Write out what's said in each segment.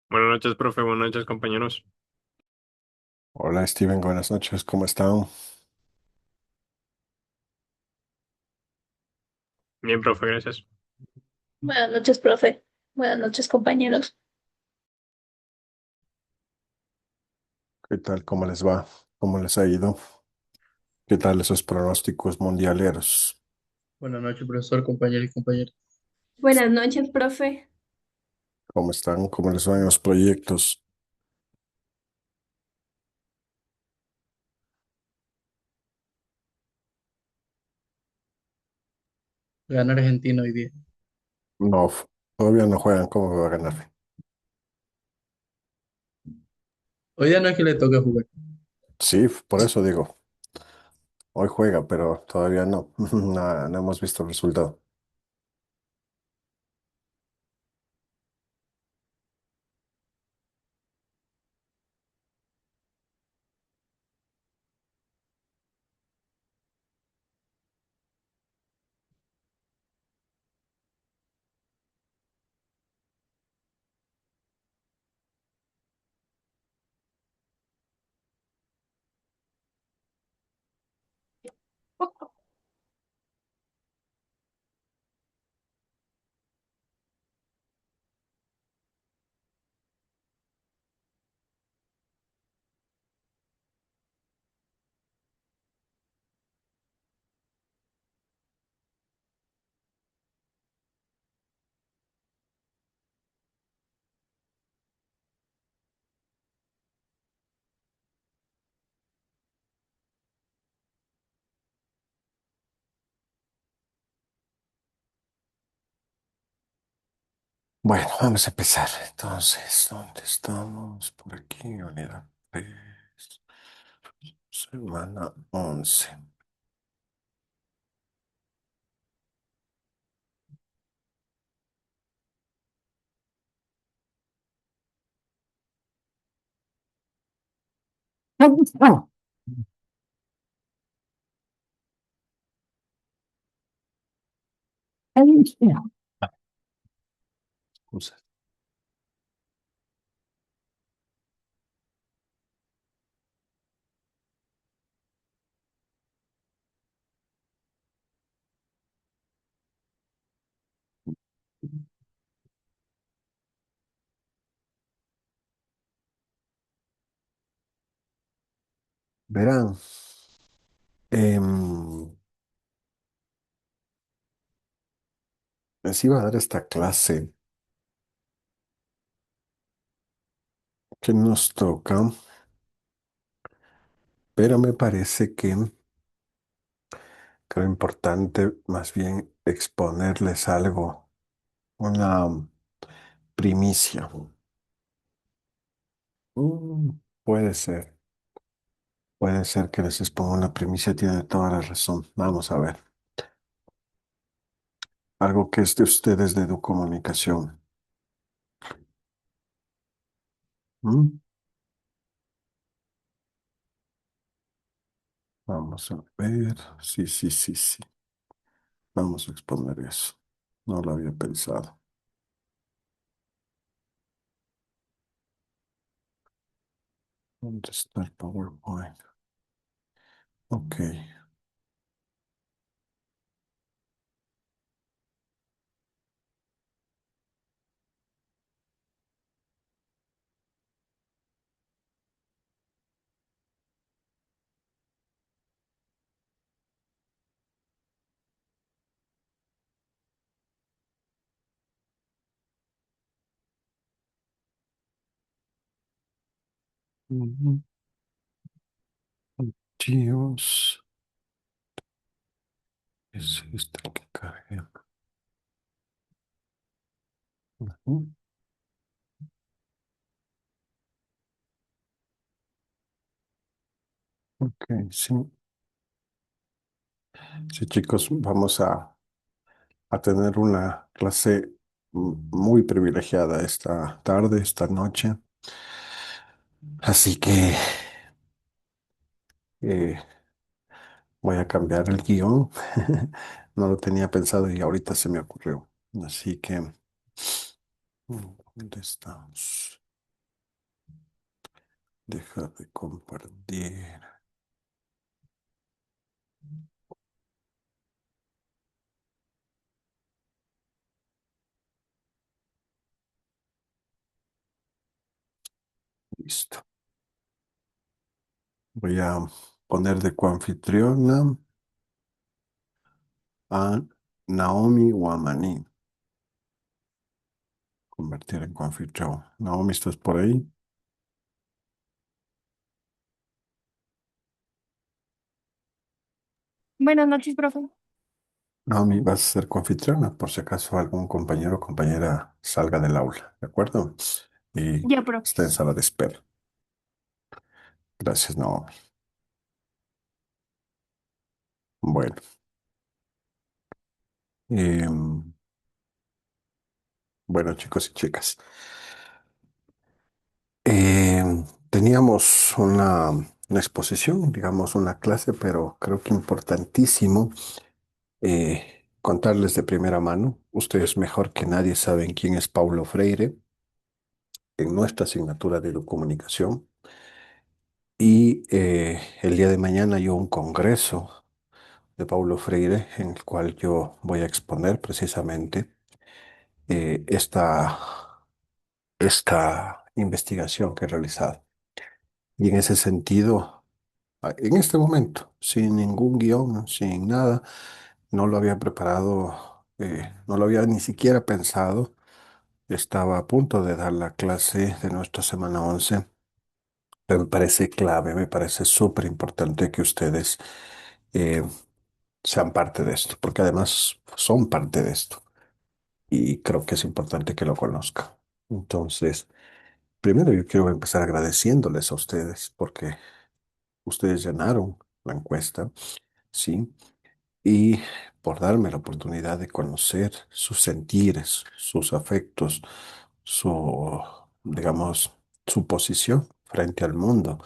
Buenas noches, profe. Buenas noches, compañeros. Hola Steven, buenas noches, ¿cómo están? Bien, profe, gracias. Buenas noches, profe. Buenas noches, compañeros. ¿Qué tal? ¿Cómo les va? ¿Cómo les ha ido? ¿Qué tal esos pronósticos mundialeros? Buenas noches, profesor, compañeros y compañeras. Buenas noches, profe. ¿Cómo están? ¿Cómo les van los proyectos? Gana Argentina hoy día. No, todavía no juegan, ¿cómo va a ganar? Hoy día no es que le toque jugar. Sí, por eso digo, hoy juega, pero todavía no, no, no hemos visto el resultado. Bueno, vamos a empezar. Entonces, ¿dónde estamos? Por aquí, unidad 3, semana 11. Excusa. Verán. Em, Les iba a dar esta clase que nos toca, pero me parece que creo importante más bien exponerles algo, una primicia. Mm, puede ser que les exponga una primicia, tiene toda la razón. Vamos a ver, algo que es de ustedes de Educomunicación. Mm, Vamos a ver, sí, sí, sí, sí, vamos a exponer eso. No lo había pensado. ¿Dónde está el PowerPoint? Ok. Ujú. Dios, es este que carga. Ujú. Ok, sí. Sí, chicos, vamos a tener una clase muy privilegiada esta tarde, esta noche. Así que eh, voy a cambiar el guión. No lo tenía pensado y ahorita se me ocurrió. Así que, ¿dónde estamos? Deja de compartir. Listo. Voy a poner de coanfitriona a Naomi Guamaní. Convertir en coanfitrión. Naomi, ¿estás por ahí? Buenas noches, profe. Naomi, vas a ser coanfitriona por si acaso algún compañero o compañera salga del aula, ¿de acuerdo? Y Ya, profe. está en sala de espera. Gracias, Naomi. Bueno, em, bueno, chicos y chicas. Teníamos una exposición, digamos, una clase, pero creo que importantísimo contarles de primera mano. Ustedes mejor que nadie saben quién es Paulo Freire en nuestra asignatura de comunicación. Y el día de mañana hay un congreso de Paulo Freire en el cual yo voy a exponer precisamente esta investigación que he realizado. Y en ese sentido, en este momento, sin ningún guión, sin nada, no lo había preparado, no lo había ni siquiera pensado. Estaba a punto de dar la clase de nuestra semana 11, pero me parece clave, me parece súper importante que ustedes eh, sean parte de esto, porque además son parte de esto y creo que es importante que lo conozcan. Entonces, primero yo quiero empezar agradeciéndoles a ustedes porque ustedes llenaron la encuesta, ¿sí? Y por darme la oportunidad de conocer sus sentires, sus afectos, su, digamos, su posición frente al mundo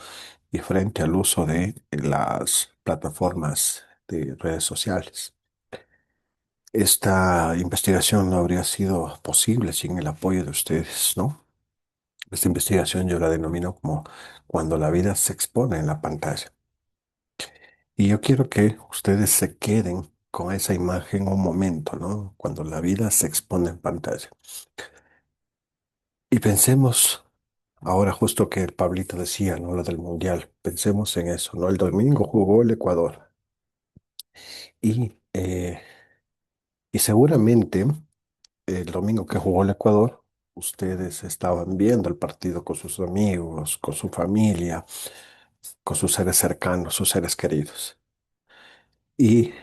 y frente al uso de las plataformas de redes sociales. Esta investigación no habría sido posible sin el apoyo de ustedes, ¿no? Esta investigación yo la denomino como cuando la vida se expone en la pantalla. Y yo quiero que ustedes se queden con esa imagen un momento, ¿no? Cuando la vida se expone en pantalla. Y pensemos, ahora justo que el Pablito decía, ¿no? Lo del Mundial, pensemos en eso, ¿no? El domingo jugó el Ecuador. Y, eh, y seguramente el domingo que jugó el Ecuador, ustedes estaban viendo el partido con sus amigos, con su familia, con sus seres cercanos, sus seres queridos. Y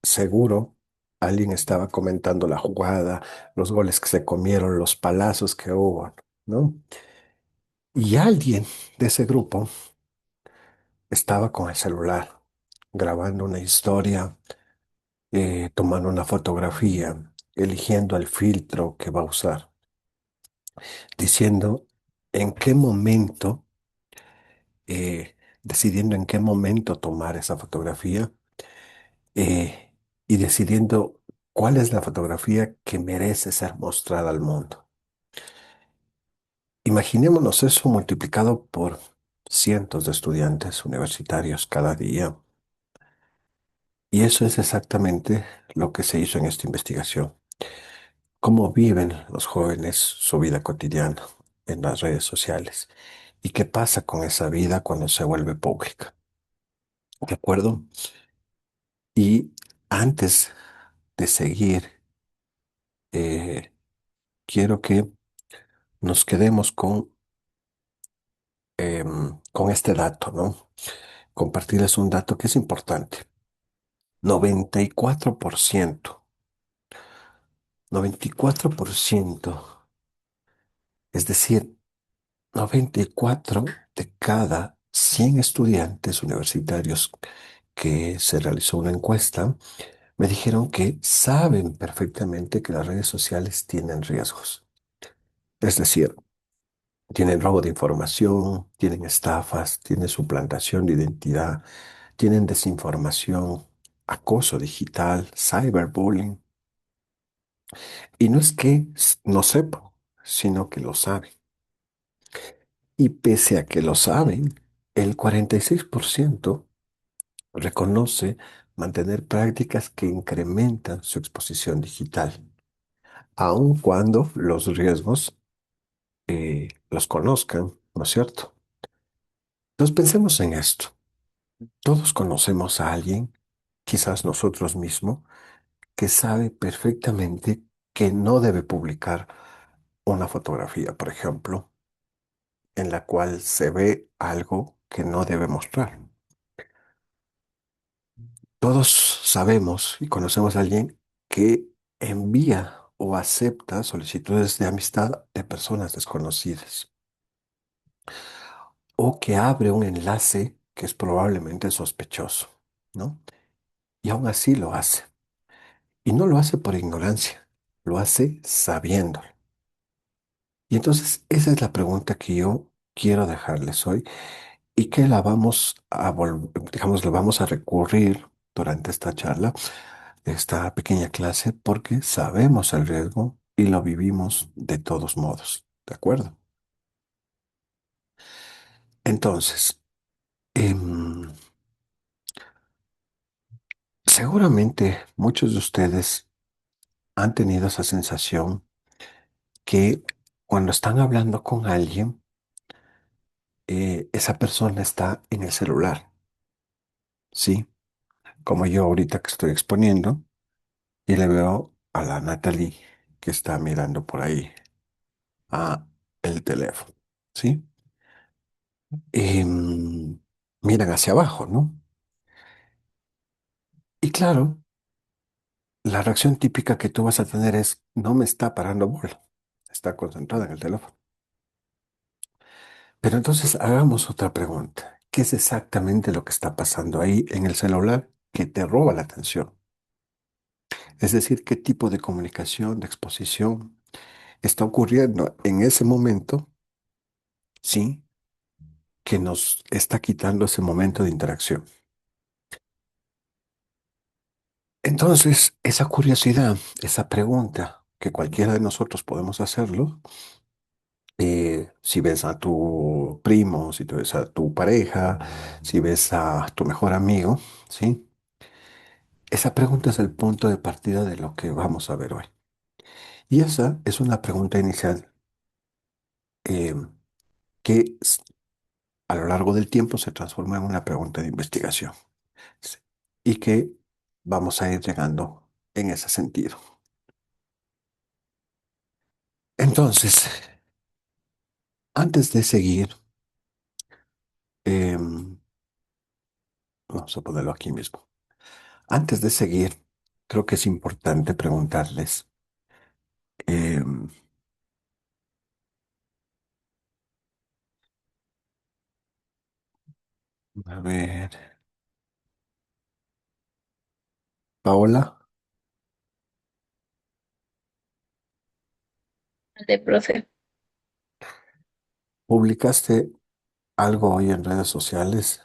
seguro alguien estaba comentando la jugada, los goles que se comieron, los palazos que hubo, ¿no? Y alguien de ese grupo estaba con el celular, grabando una historia, tomando una fotografía, eligiendo el filtro que va a usar, diciendo en qué momento, decidiendo en qué momento tomar esa fotografía eh, y decidiendo cuál es la fotografía que merece ser mostrada al mundo. Imaginémonos eso multiplicado por cientos de estudiantes universitarios cada día. Y eso es exactamente lo que se hizo en esta investigación. ¿Cómo viven los jóvenes su vida cotidiana en las redes sociales? ¿Y qué pasa con esa vida cuando se vuelve pública? ¿De acuerdo? Y antes de seguir, eh, quiero que nos quedemos con este dato, ¿no? Compartirles un dato que es importante. 94%, 94%, es decir, 94 de cada 100 estudiantes universitarios que se realizó una encuesta, me dijeron que saben perfectamente que las redes sociales tienen riesgos. Es decir, tienen robo de información, tienen estafas, tienen suplantación de identidad, tienen desinformación, acoso digital, cyberbullying. Y no es que no sepan, sino que lo saben. Y pese a que lo saben, el 46% reconoce mantener prácticas que incrementan su exposición digital, aun cuando los riesgos los conozcan, ¿no es cierto? Entonces pensemos en esto. Todos conocemos a alguien, quizás nosotros mismos, que sabe perfectamente que no debe publicar una fotografía, por ejemplo, en la cual se ve algo que no debe mostrar. Todos sabemos y conocemos a alguien que envía o acepta solicitudes de amistad de personas desconocidas o que abre un enlace que es probablemente sospechoso, ¿no? Y aún así lo hace. Y no lo hace por ignorancia, lo hace sabiéndolo. Y entonces esa es la pregunta que yo quiero dejarles hoy y que la vamos a, digamos, le vamos a recurrir durante esta charla, esta pequeña clase, porque sabemos el riesgo y lo vivimos de todos modos. ¿De acuerdo? Entonces, seguramente muchos de ustedes han tenido esa sensación que cuando están hablando con alguien, esa persona está en el celular, ¿sí? Como yo ahorita que estoy exponiendo y le veo a la Natalie que está mirando por ahí a el teléfono, ¿sí? Y miran hacia abajo, ¿no? Y claro, la reacción típica que tú vas a tener es, no me está parando bola, está concentrada en el teléfono. Pero entonces hagamos otra pregunta. ¿Qué es exactamente lo que está pasando ahí en el celular que te roba la atención? Es decir, ¿qué tipo de comunicación, de exposición está ocurriendo en ese momento, sí, que nos está quitando ese momento de interacción? Entonces, esa curiosidad, esa pregunta, que cualquiera de nosotros podemos hacerlo, si ves a tu primo, si te ves a tu pareja, si ves a tu mejor amigo, ¿sí? Esa pregunta es el punto de partida de lo que vamos a ver hoy. Y esa es una pregunta inicial eh, que a lo largo del tiempo se transforma en una pregunta de investigación, ¿sí? Y que vamos a ir llegando en ese sentido. Entonces, antes de seguir, vamos a ponerlo aquí mismo. Antes de seguir, creo que es importante preguntarles, em, a ver, Paola, De profe. ¿publicaste algo hoy en redes sociales?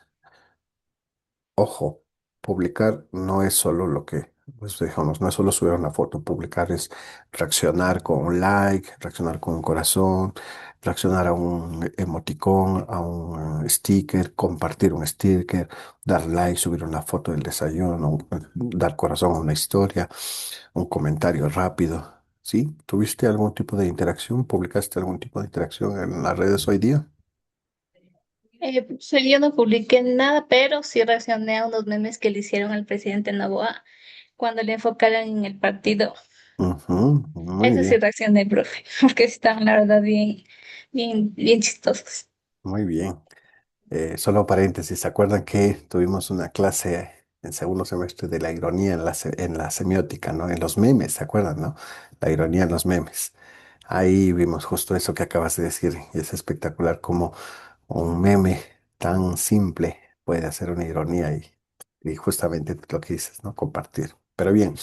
Ojo, publicar no es solo lo que, pues digamos, no es solo subir una foto, publicar es reaccionar con un like, reaccionar con un corazón, reaccionar a un emoticón, a un sticker, compartir un sticker, dar like, subir una foto del desayuno, dar corazón a una historia, un comentario rápido. ¿Sí? ¿Tuviste algún tipo de interacción? ¿Publicaste algún tipo de interacción en las redes hoy día? Sí, yo no publiqué nada, pero sí reaccioné a unos memes que le hicieron al presidente Noboa cuando le enfocaron en el partido. Ujú, muy Ese sí bien. reaccioné, profe, porque sí estaban, la verdad, bien chistosos. Muy bien. Solo paréntesis, ¿se acuerdan que tuvimos una clase en segundo semestre de la ironía en en la semiótica, ¿no? En los memes, ¿se acuerdan, no? La ironía en los memes. Ahí vimos justo eso que acabas de decir y es espectacular como un meme tan simple puede hacer una ironía y justamente lo que dices, ¿no? Compartir. Pero bien,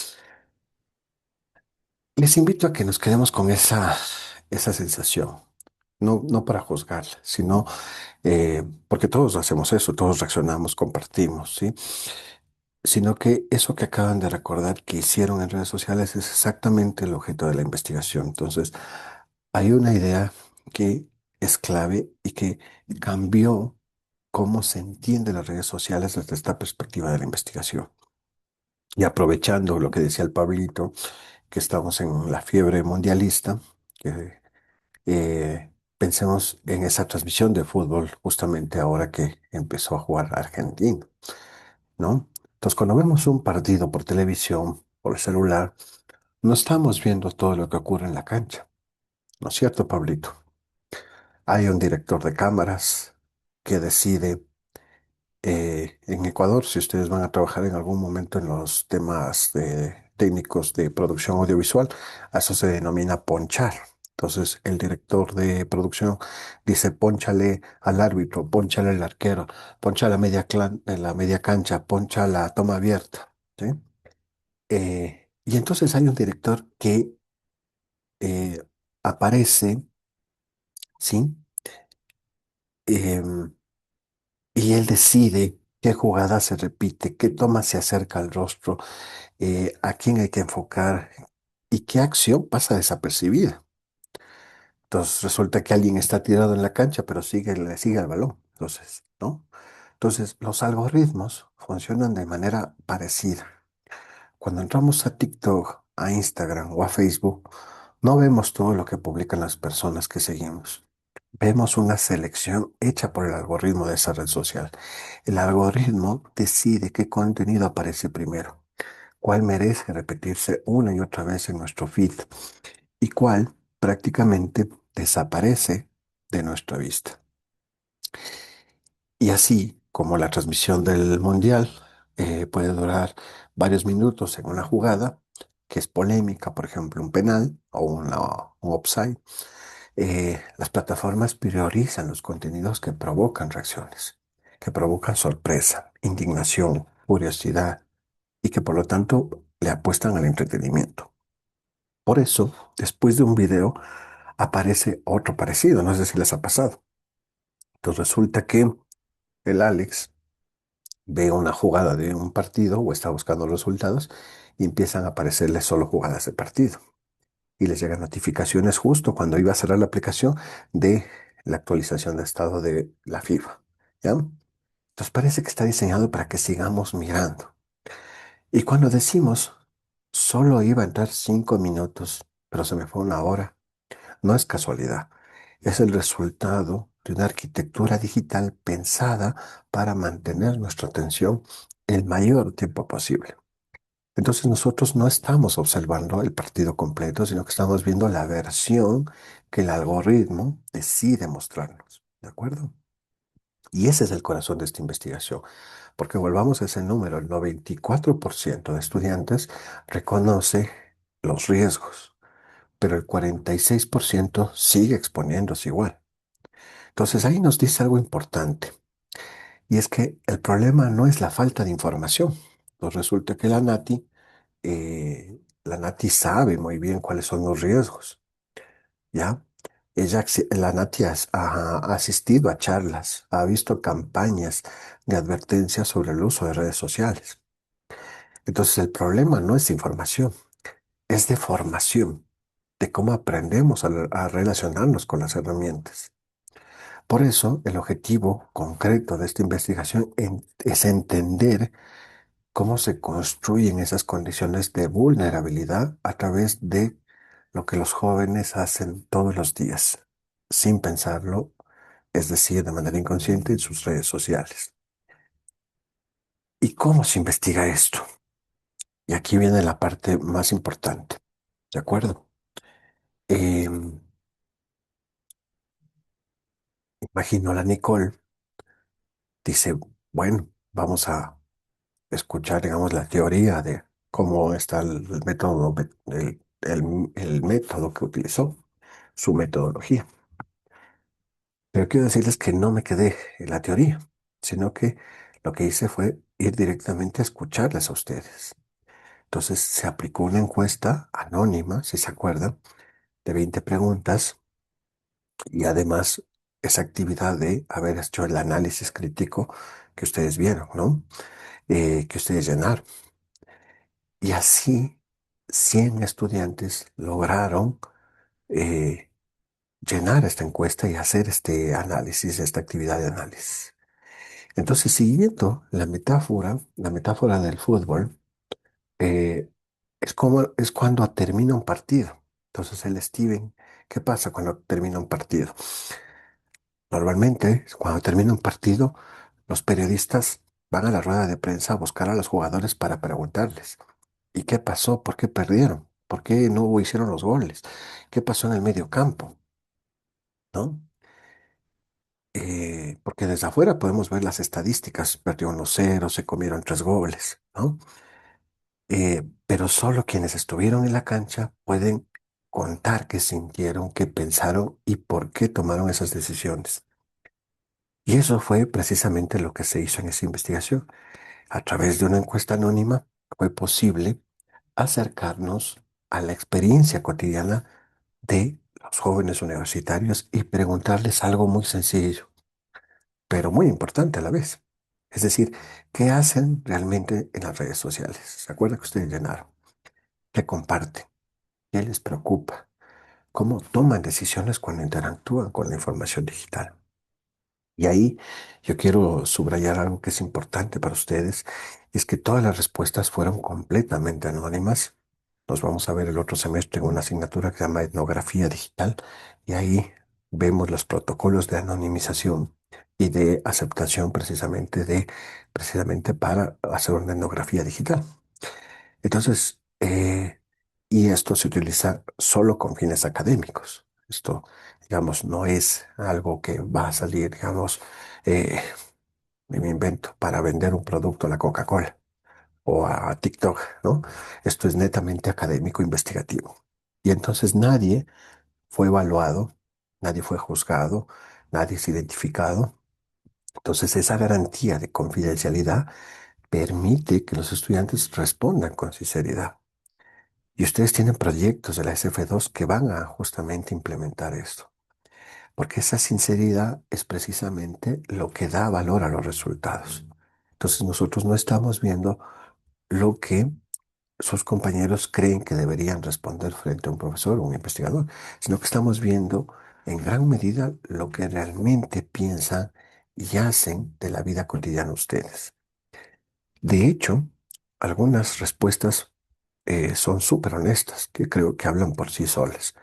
les invito a que nos quedemos con esa sensación, no para juzgarla, sino porque todos hacemos eso, todos reaccionamos, compartimos, ¿sí? Sino que eso que acaban de recordar que hicieron en redes sociales es exactamente el objeto de la investigación. Entonces, hay una idea que es clave y que cambió cómo se entiende las redes sociales desde esta perspectiva de la investigación. Y aprovechando lo que decía el Pablito, que estamos en la fiebre mundialista, que pensemos en esa transmisión de fútbol justamente ahora que empezó a jugar Argentina, ¿no? Entonces, cuando vemos un partido por televisión, por el celular, no estamos viendo todo lo que ocurre en la cancha, ¿no es cierto, Pablito? Hay un director de cámaras que decide en Ecuador, si ustedes van a trabajar en algún momento en los temas técnicos de producción audiovisual, a eso se denomina ponchar. Entonces, el director de producción dice, ponchale al árbitro, ponchale al arquero, poncha la media cancha, poncha la toma abierta, ¿sí? Y entonces hay un director que eh, aparece, ¿sí? Em, y él decide qué jugada se repite, qué toma se acerca al rostro, a quién hay que enfocar y qué acción pasa desapercibida. Entonces resulta que alguien está tirado en la cancha, pero le sigue el balón. Entonces, ¿no? Entonces, los algoritmos funcionan de manera parecida. Cuando entramos a TikTok, a Instagram o a Facebook, no vemos todo lo que publican las personas que seguimos. Vemos una selección hecha por el algoritmo de esa red social. El algoritmo decide qué contenido aparece primero, cuál merece repetirse una y otra vez en nuestro feed y cuál prácticamente desaparece de nuestra vista. Y así como la transmisión del mundial puede durar varios minutos en una jugada que es polémica, por ejemplo, un penal o un offside, las plataformas priorizan los contenidos que provocan reacciones, que provocan sorpresa, indignación, curiosidad y que por lo tanto le apuestan al entretenimiento. Por eso, después de un video, aparece otro parecido, no sé si les ha pasado. Entonces resulta que el Alex ve una jugada de un partido o está buscando los resultados y empiezan a aparecerle solo jugadas de partido. Y les llegan notificaciones justo cuando iba a cerrar la aplicación de la actualización de estado de la FIFA. ¿Ya? Entonces parece que está diseñado para que sigamos mirando. Y cuando decimos, solo iba a entrar 5 minutos, pero se me fue una hora, no es casualidad, es el resultado de una arquitectura digital pensada para mantener nuestra atención el mayor tiempo posible. Entonces nosotros no estamos observando el partido completo, sino que estamos viendo la versión que el algoritmo decide mostrarnos. ¿De acuerdo? Y ese es el corazón de esta investigación, porque volvamos a ese número, el 94% de estudiantes reconoce los riesgos, pero el 46% sigue exponiéndose igual. Entonces ahí nos dice algo importante, y es que el problema no es la falta de información. Pues resulta que la Nati sabe muy bien cuáles son los riesgos, ¿ya? La Nati ha asistido a charlas, ha visto campañas de advertencia sobre el uso de redes sociales. Entonces el problema no es información, es de formación, de cómo aprendemos a relacionarnos con las herramientas. Por eso, el objetivo concreto de esta investigación es entender cómo se construyen esas condiciones de vulnerabilidad a través de lo que los jóvenes hacen todos los días, sin pensarlo, es decir, de manera inconsciente en sus redes sociales. ¿Y cómo se investiga esto? Y aquí viene la parte más importante, ¿de acuerdo? Em, Imagino la Nicole dice, bueno, vamos a escuchar, digamos, la teoría de cómo está el método, el método que utilizó, su metodología. Pero quiero decirles que no me quedé en la teoría, sino que lo que hice fue ir directamente a escucharles a ustedes. Entonces se aplicó una encuesta anónima, si se acuerdan, de 20 preguntas y además esa actividad de haber hecho el análisis crítico que ustedes vieron, ¿no? Que ustedes llenaron. Y así 100 estudiantes lograron eh, llenar esta encuesta y hacer este análisis, esta actividad de análisis. Entonces, siguiendo la metáfora del fútbol, eh, es cuando termina un partido. Entonces, el Steven, ¿qué pasa cuando termina un partido? Normalmente, cuando termina un partido, los periodistas van a la rueda de prensa a buscar a los jugadores para preguntarles, ¿y qué pasó? ¿Por qué perdieron? ¿Por qué no hicieron los goles? ¿Qué pasó en el medio campo? ¿No? Porque desde afuera podemos ver las estadísticas, perdió 1-0, se comieron 3 goles, ¿no? Pero solo quienes estuvieron en la cancha pueden contar qué sintieron, qué pensaron y por qué tomaron esas decisiones. Y eso fue precisamente lo que se hizo en esa investigación. A través de una encuesta anónima fue posible acercarnos a la experiencia cotidiana de los jóvenes universitarios y preguntarles algo muy sencillo, pero muy importante a la vez. Es decir, ¿qué hacen realmente en las redes sociales? ¿Se acuerda que ustedes llenaron? ¿Qué comparten? ¿Qué les preocupa? ¿Cómo toman decisiones cuando interactúan con la información digital? Y ahí yo quiero subrayar algo que es importante para ustedes, es que todas las respuestas fueron completamente anónimas. Nos vamos a ver el otro semestre en una asignatura que se llama Etnografía Digital y ahí vemos los protocolos de anonimización y de aceptación precisamente para hacer una etnografía digital. Entonces, y esto se utiliza solo con fines académicos. Esto, digamos, no es algo que va a salir, digamos, eh, me invento, para vender un producto a la Coca-Cola o a TikTok, ¿no? Esto es netamente académico investigativo. Y entonces nadie fue evaluado, nadie fue juzgado, nadie es identificado. Entonces esa garantía de confidencialidad permite que los estudiantes respondan con sinceridad. Y ustedes tienen proyectos de la SF2 que van a justamente implementar esto, porque esa sinceridad es precisamente lo que da valor a los resultados. Entonces nosotros no estamos viendo lo que sus compañeros creen que deberían responder frente a un profesor o un investigador, sino que estamos viendo en gran medida lo que realmente piensan y hacen de la vida cotidiana ustedes. De hecho, algunas respuestas son súper honestas, que creo que hablan por sí solas.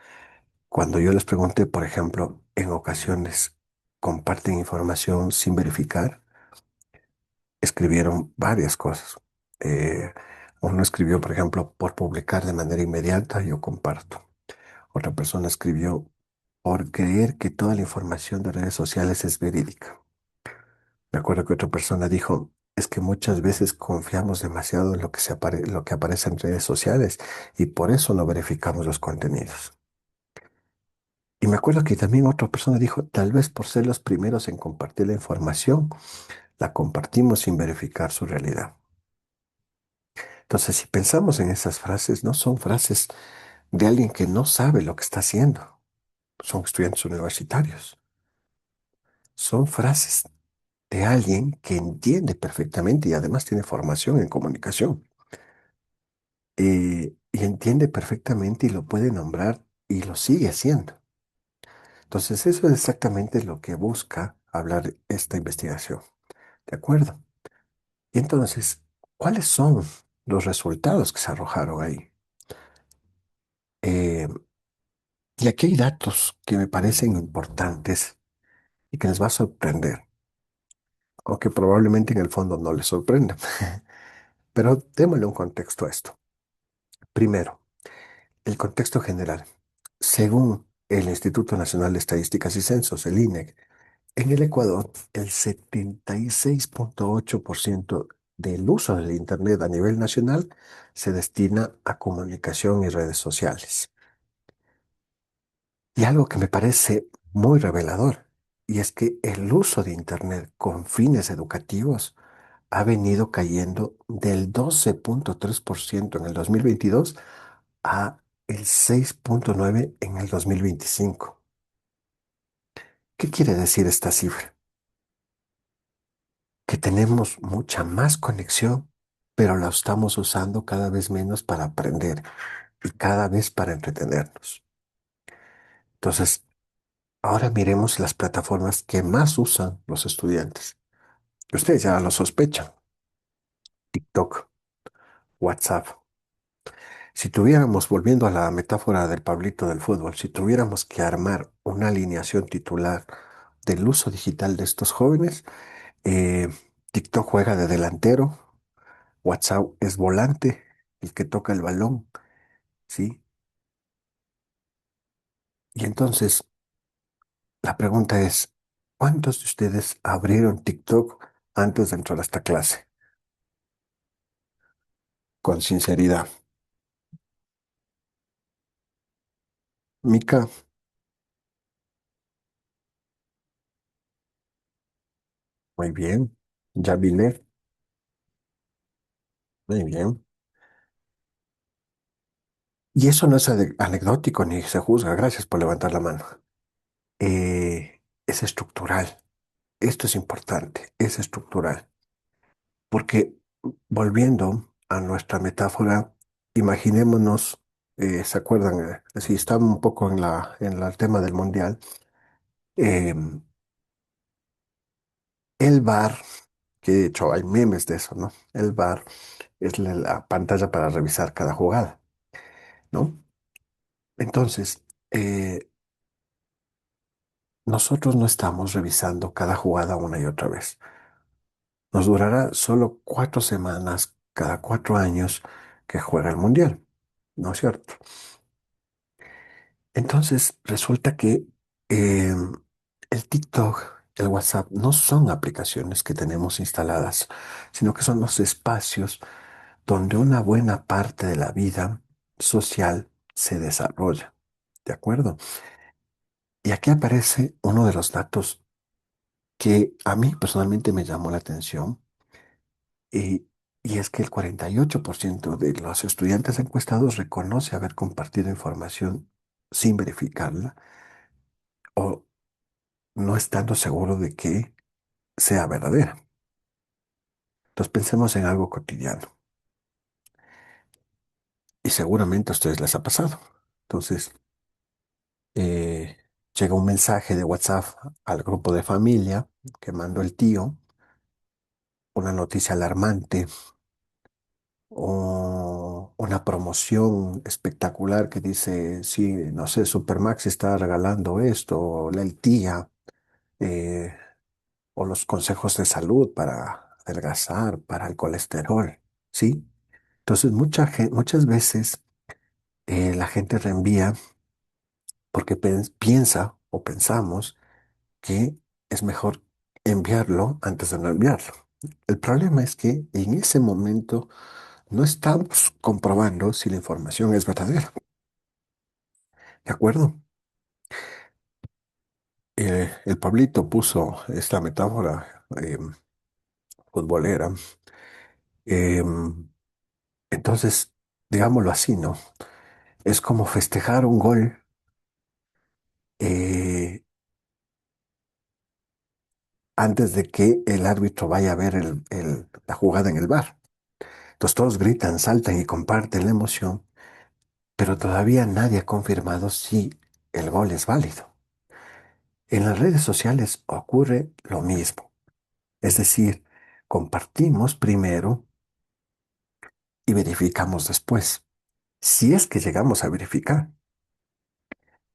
Cuando yo les pregunté, por ejemplo, en ocasiones comparten información sin verificar, escribieron varias cosas. Eh, Uno escribió, por ejemplo, por publicar de manera inmediata, yo comparto. Otra persona escribió por creer que toda la información de redes sociales es verídica. Me acuerdo que otra persona dijo, es que muchas veces confiamos demasiado en lo que aparece en redes sociales y por eso no verificamos los contenidos. Y me acuerdo que también otra persona dijo, tal vez por ser los primeros en compartir la información, la compartimos sin verificar su realidad. Entonces, si pensamos en esas frases, no son frases de alguien que no sabe lo que está haciendo. Son estudiantes universitarios. Son frases de alguien que entiende perfectamente y además tiene formación en comunicación. Y entiende perfectamente y lo puede nombrar y lo sigue haciendo. Entonces, eso es exactamente lo que busca hablar esta investigación. ¿De acuerdo? Y entonces, ¿cuáles son los resultados que se arrojaron ahí? Eh, y aquí hay datos que me parecen importantes y que les va a sorprender, aunque probablemente en el fondo no les sorprenda. Pero démosle un contexto a esto. Primero, el contexto general. Según el Instituto Nacional de Estadísticas y Censos, el INEC, en el Ecuador, el 76,8% del uso del Internet a nivel nacional se destina a comunicación y redes sociales. Y algo que me parece muy revelador, y es que el uso de Internet con fines educativos ha venido cayendo del 12,3% en el 2022 a el 6,9% en el 2025. ¿Qué quiere decir esta cifra? Que tenemos mucha más conexión, pero la estamos usando cada vez menos para aprender y cada vez para entretenernos. Entonces, Ahora miremos las plataformas que más usan los estudiantes. Ustedes ya lo sospechan. TikTok, WhatsApp. Si tuviéramos, volviendo a la metáfora del Pablito del fútbol, si tuviéramos que armar una alineación titular del uso digital de estos jóvenes, eh, TikTok juega de delantero, WhatsApp es volante, el que toca el balón, ¿sí? Y entonces la pregunta es, ¿cuántos de ustedes abrieron TikTok antes de entrar a esta clase? Con sinceridad. Mica, muy bien. Yavile, muy bien. Y eso no es anecdótico ni se juzga. Gracias por levantar la mano. Es estructural. Esto es importante. Es estructural. Porque volviendo a nuestra metáfora, imaginémonos, ¿se acuerdan? Si estamos un poco el tema del mundial, eh, el VAR, que de hecho hay memes de eso, ¿no? El VAR es la pantalla para revisar cada jugada, ¿no? Entonces, nosotros no estamos revisando cada jugada una y otra vez. Nos durará solo 4 semanas cada 4 años que juega el mundial, ¿no es cierto? Entonces, resulta que eh, el TikTok, el WhatsApp, no son aplicaciones que tenemos instaladas, sino que son los espacios donde una buena parte de la vida social se desarrolla. ¿De acuerdo? Y aquí aparece uno de los datos que a mí personalmente me llamó la atención y, y es que el 48% de los estudiantes encuestados reconoce haber compartido información sin verificarla o no estando seguro de que sea verdadera. Entonces pensemos en algo cotidiano y seguramente a ustedes les ha pasado. Entonces, eh, llega un mensaje de WhatsApp al grupo de familia que mandó el tío, una noticia alarmante o una promoción espectacular que dice, sí, no sé, Supermax está regalando esto, o la el tía, eh, o los consejos de salud para adelgazar, para el colesterol, ¿sí? Entonces, muchas veces la gente reenvía porque piensa o pensamos que es mejor enviarlo antes de no enviarlo. El problema es que en ese momento no estamos comprobando si la información es verdadera. ¿De acuerdo? El Pablito puso esta metáfora futbolera. Em, entonces, digámoslo así, ¿no? Es como festejar un gol eh, antes de que el árbitro vaya a ver la jugada en el bar. Entonces todos gritan, saltan y comparten la emoción, pero todavía nadie ha confirmado si el gol es válido. En las redes sociales ocurre lo mismo. Es decir, compartimos primero y verificamos después, si es que llegamos a verificar.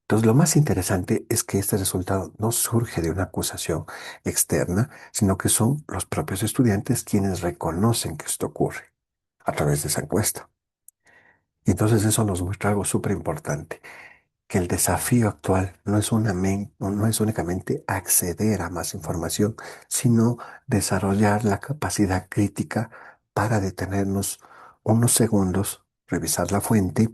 Entonces, lo más interesante es que este resultado no surge de una acusación externa, sino que son los propios estudiantes quienes reconocen que esto ocurre a través de esa encuesta. Y entonces eso nos muestra algo súper importante, que el desafío actual no es únicamente acceder a más información, sino desarrollar la capacidad crítica para detenernos unos segundos, revisar la fuente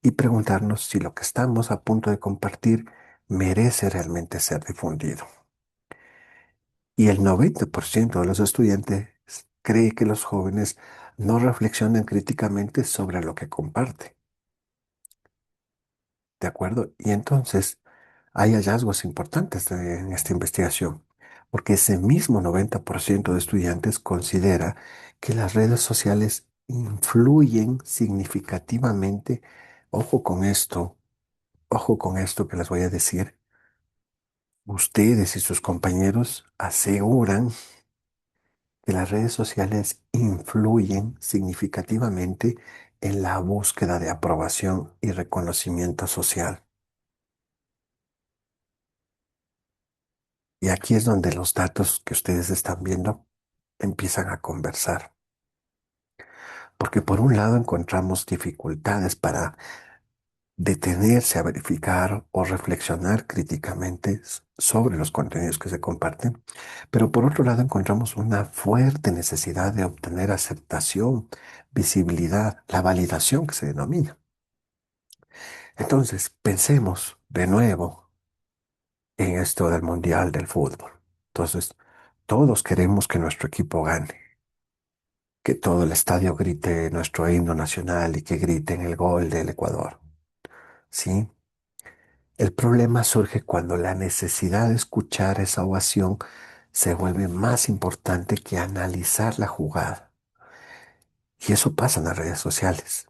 y preguntarnos si lo que estamos a punto de compartir merece realmente ser difundido. Y el 90% de los estudiantes cree que los jóvenes no reflexionan críticamente sobre lo que comparte. ¿De acuerdo? Y entonces hay hallazgos importantes en esta investigación, porque ese mismo 90% de estudiantes considera que las redes sociales influyen significativamente, ojo con esto, ojo con esto que les voy a decir, Ustedes y sus compañeros aseguran que las redes sociales influyen significativamente en la búsqueda de aprobación y reconocimiento social. Y aquí es donde los datos que ustedes están viendo empiezan a conversar. Porque por un lado encontramos dificultades para detenerse a verificar o reflexionar críticamente sobre los contenidos que se comparten, pero por otro lado encontramos una fuerte necesidad de obtener aceptación, visibilidad, la validación que se denomina. Entonces, pensemos de nuevo en esto del Mundial del Fútbol. Entonces, todos queremos que nuestro equipo gane, que todo el estadio grite nuestro himno nacional y que griten el gol del Ecuador. ¿Sí? El problema surge cuando la necesidad de escuchar esa ovación se vuelve más importante que analizar la jugada. Y eso pasa en las redes sociales.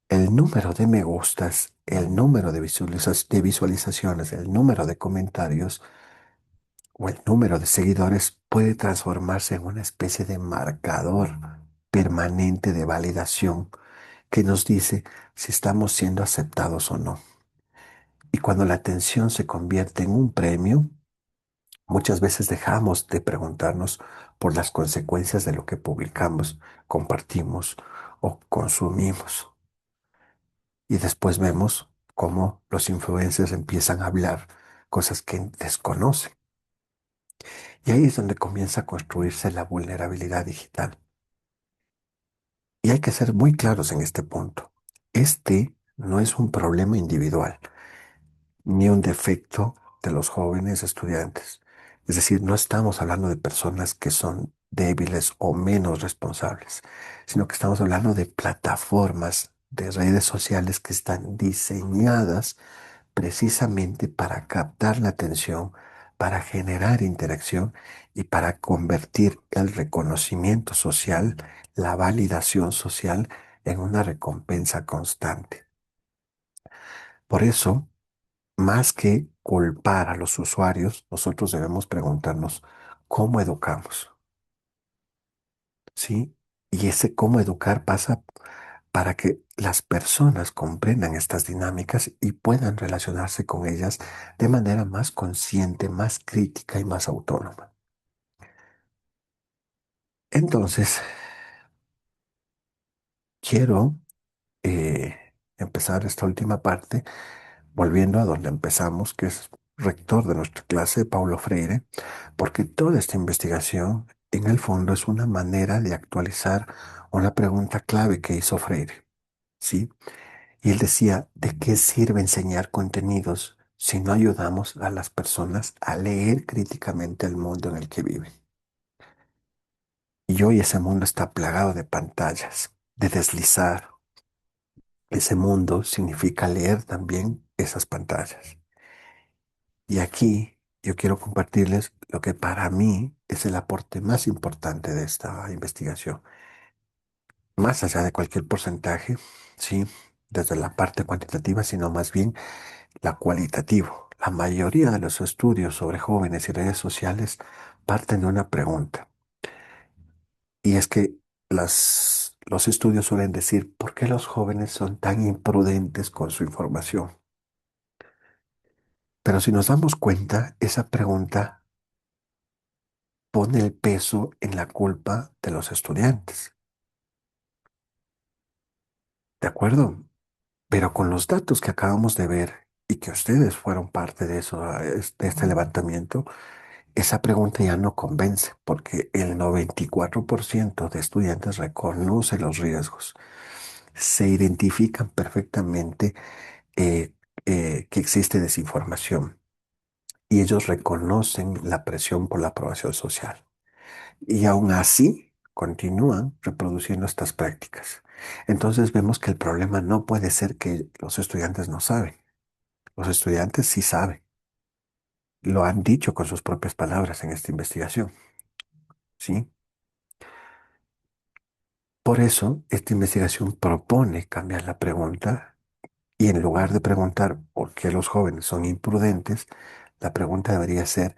El número de me gustas, el número de visualizaciones, el número de comentarios o el número de seguidores puede transformarse en una especie de marcador permanente de validación que nos dice si estamos siendo aceptados o no. Y cuando la atención se convierte en un premio, muchas veces dejamos de preguntarnos por las consecuencias de lo que publicamos, compartimos o consumimos. Y después vemos cómo los influencers empiezan a hablar cosas que desconocen. Y ahí es donde comienza a construirse la vulnerabilidad digital. Y hay que ser muy claros en este punto. Este no es un problema individual, ni un defecto de los jóvenes estudiantes. Es decir, no estamos hablando de personas que son débiles o menos responsables, sino que estamos hablando de plataformas de redes sociales que están diseñadas precisamente para captar la atención, para generar interacción y para convertir el reconocimiento social, la validación social, en una recompensa constante. Por eso, más que culpar a los usuarios, nosotros debemos preguntarnos cómo educamos, ¿sí? Y ese cómo educar pasa para que las personas comprendan estas dinámicas y puedan relacionarse con ellas de manera más consciente, más crítica y más autónoma. Entonces, quiero empezar esta última parte volviendo a donde empezamos, que es rector de nuestra clase, Paulo Freire, porque toda esta investigación en el fondo es una manera de actualizar una pregunta clave que hizo Freire, ¿sí? Y él decía, ¿de qué sirve enseñar contenidos si no ayudamos a las personas a leer críticamente el mundo en el que viven? Y hoy ese mundo está plagado de pantallas, de deslizar. Ese mundo significa leer también esas pantallas. Y aquí yo quiero compartirles lo que para mí es el aporte más importante de esta investigación. Más allá de cualquier porcentaje, sí, desde la parte cuantitativa, sino más bien la cualitativo. La mayoría de los estudios sobre jóvenes y redes sociales parten de una pregunta. Y es que los estudios suelen decir, ¿por qué los jóvenes son tan imprudentes con su información? Pero si nos damos cuenta, esa pregunta pone el peso en la culpa de los estudiantes. ¿De acuerdo? Pero con los datos que acabamos de ver y que ustedes fueron parte de eso, de este levantamiento, esa pregunta ya no convence porque el 94% de estudiantes reconoce los riesgos, se identifican perfectamente eh, que existe desinformación y ellos reconocen la presión por la aprobación social. Y aún así continúan reproduciendo estas prácticas. Entonces vemos que el problema no puede ser que los estudiantes no saben. Los estudiantes sí saben. Lo han dicho con sus propias palabras en esta investigación. ¿Sí? Por eso, esta investigación propone cambiar la pregunta y en lugar de preguntar por qué los jóvenes son imprudentes, La pregunta debería ser,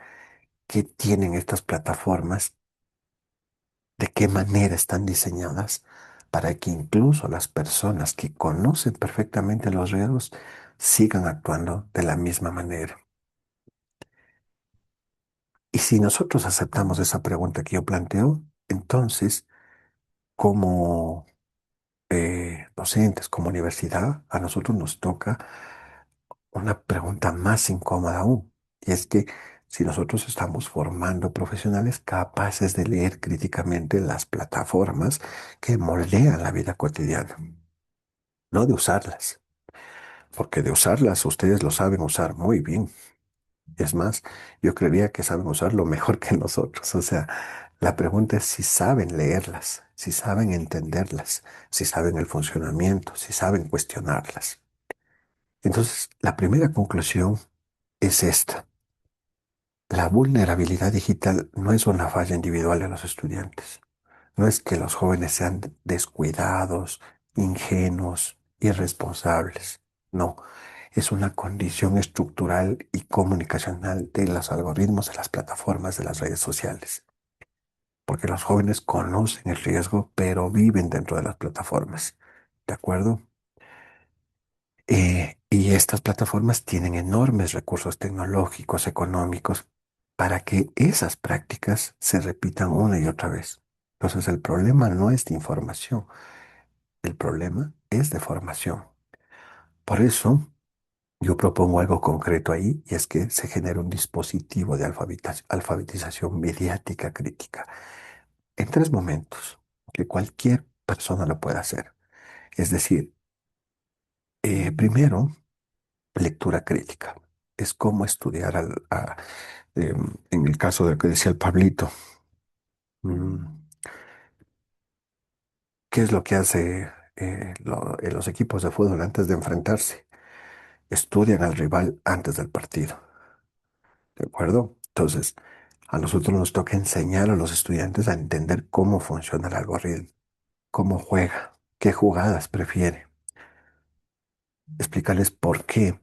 ¿qué tienen estas plataformas? ¿De qué manera están diseñadas para que incluso las personas que conocen perfectamente los riesgos sigan actuando de la misma manera? Y si nosotros aceptamos esa pregunta que yo planteo, entonces, como docentes, como universidad, a nosotros nos toca una pregunta más incómoda aún. Y es que si nosotros estamos formando profesionales capaces de leer críticamente las plataformas que moldean la vida cotidiana, no de usarlas, porque de usarlas ustedes lo saben usar muy bien. Es más, yo creería que saben usarlo mejor que nosotros. O sea, la pregunta es si saben leerlas, si saben entenderlas, si saben el funcionamiento, si saben cuestionarlas. Entonces, la primera conclusión es esta. La vulnerabilidad digital no es una falla individual de los estudiantes. No es que los jóvenes sean descuidados, ingenuos, irresponsables. No, es una condición estructural y comunicacional de los algoritmos de las plataformas de las redes sociales. Porque los jóvenes conocen el riesgo, pero viven dentro de las plataformas. ¿De acuerdo? Y estas plataformas tienen enormes recursos tecnológicos, económicos, para que esas prácticas se repitan una y otra vez. Entonces el problema no es de información, el problema es de formación. Por eso yo propongo algo concreto ahí y es que se genere un dispositivo de alfabetización mediática crítica en tres momentos que cualquier persona lo pueda hacer. Es decir, primero, lectura crítica. Es como estudiar en el caso del que decía el Pablito. mm, ¿Qué es lo que hace los equipos de fútbol antes de enfrentarse? Estudian al rival antes del partido. ¿De acuerdo? Entonces, a nosotros nos toca enseñar a los estudiantes a entender cómo funciona el algoritmo, cómo juega, qué jugadas prefiere, explicarles por qué.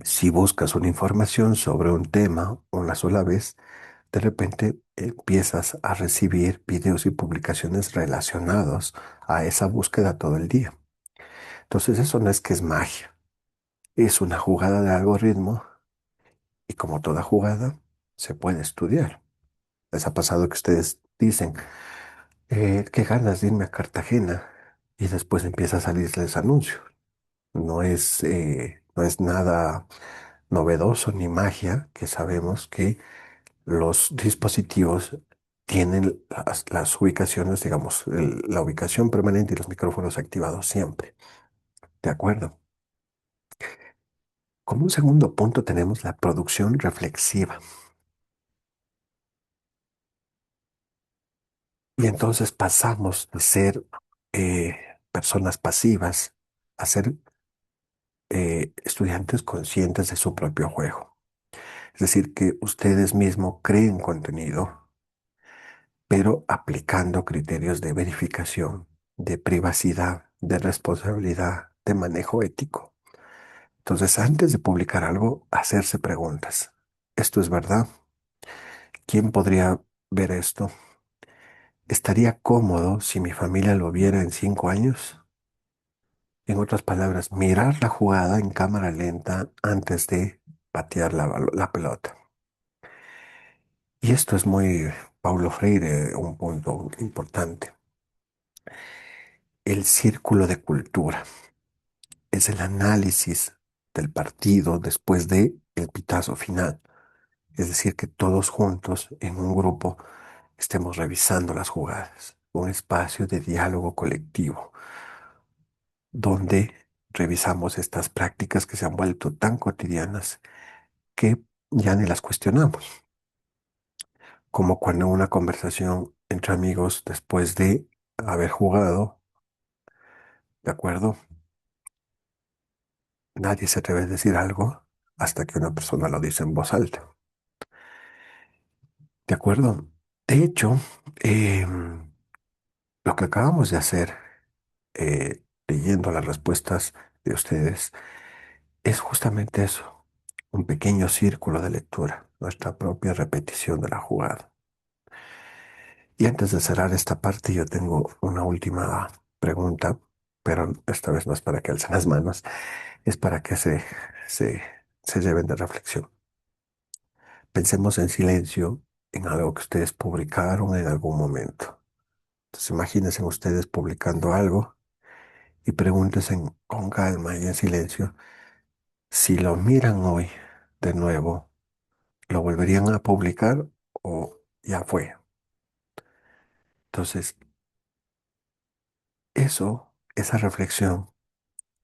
Si buscas una información sobre un tema una sola vez, de repente empiezas a recibir videos y publicaciones relacionados a esa búsqueda todo el día. Entonces eso no es que es magia, es una jugada de algoritmo y como toda jugada se puede estudiar. ¿Les ha pasado que ustedes dicen, qué ganas de irme a Cartagena? Y después empieza a salirles anuncio. No es nada novedoso ni magia que sabemos que los dispositivos tienen las ubicaciones, digamos, la ubicación permanente y los micrófonos activados siempre. ¿De acuerdo? Como un segundo punto tenemos la producción reflexiva. Y entonces pasamos de ser eh, personas pasivas a ser estudiantes conscientes de su propio juego. Es decir, que ustedes mismos creen contenido, pero aplicando criterios de verificación, de privacidad, de responsabilidad, de manejo ético. Entonces, antes de publicar algo, hacerse preguntas. ¿Esto es verdad? ¿Quién podría ver esto? ¿Estaría cómodo si mi familia lo viera en 5 años? En otras palabras, mirar la jugada en cámara lenta antes de patear la pelota. Y esto es muy Paulo Freire, un punto importante. El círculo de cultura es el análisis del partido después de el pitazo final. Es decir, que todos juntos en un grupo estemos revisando las jugadas, un espacio de diálogo colectivo, donde revisamos estas prácticas que se han vuelto tan cotidianas que ya ni las cuestionamos, como cuando una conversación entre amigos después de haber jugado, ¿de acuerdo? Nadie se atreve a decir algo hasta que una persona lo dice en voz alta, ¿de acuerdo? De hecho, lo que acabamos de hacer, leyendo las respuestas de ustedes, es justamente eso. un pequeño círculo de lectura, nuestra propia repetición de la jugada. Y antes de cerrar esta parte, yo tengo una última pregunta, pero esta vez no es para que alcen las manos, es para que se, se lleven de reflexión. Pensemos en silencio en algo que ustedes publicaron en algún momento. Entonces imagínense ustedes publicando algo y pregúntense con calma y en silencio si lo miran hoy de nuevo, ¿lo volverían a publicar o ya fue? Entonces, esa reflexión,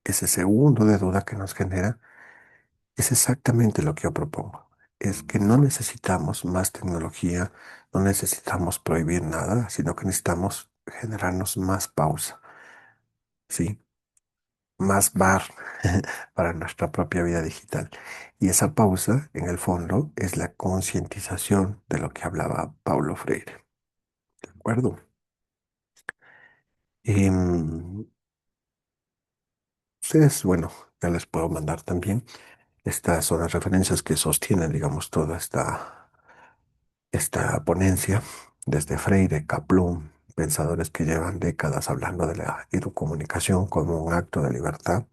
ese segundo de duda que nos genera, es exactamente lo que yo propongo. Es que no necesitamos más tecnología, no necesitamos prohibir nada, sino que necesitamos generarnos más pausa, ¿sí? Más bar para nuestra propia vida digital. Y esa pausa, en el fondo, es la concientización de lo que hablaba Paulo Freire. ¿De acuerdo? Ustedes, bueno, ya les puedo mandar también. Estas son las referencias que sostienen, digamos, toda esta ponencia, desde Freire, Kaplun, pensadores que llevan décadas hablando de la educomunicación como un acto de libertad,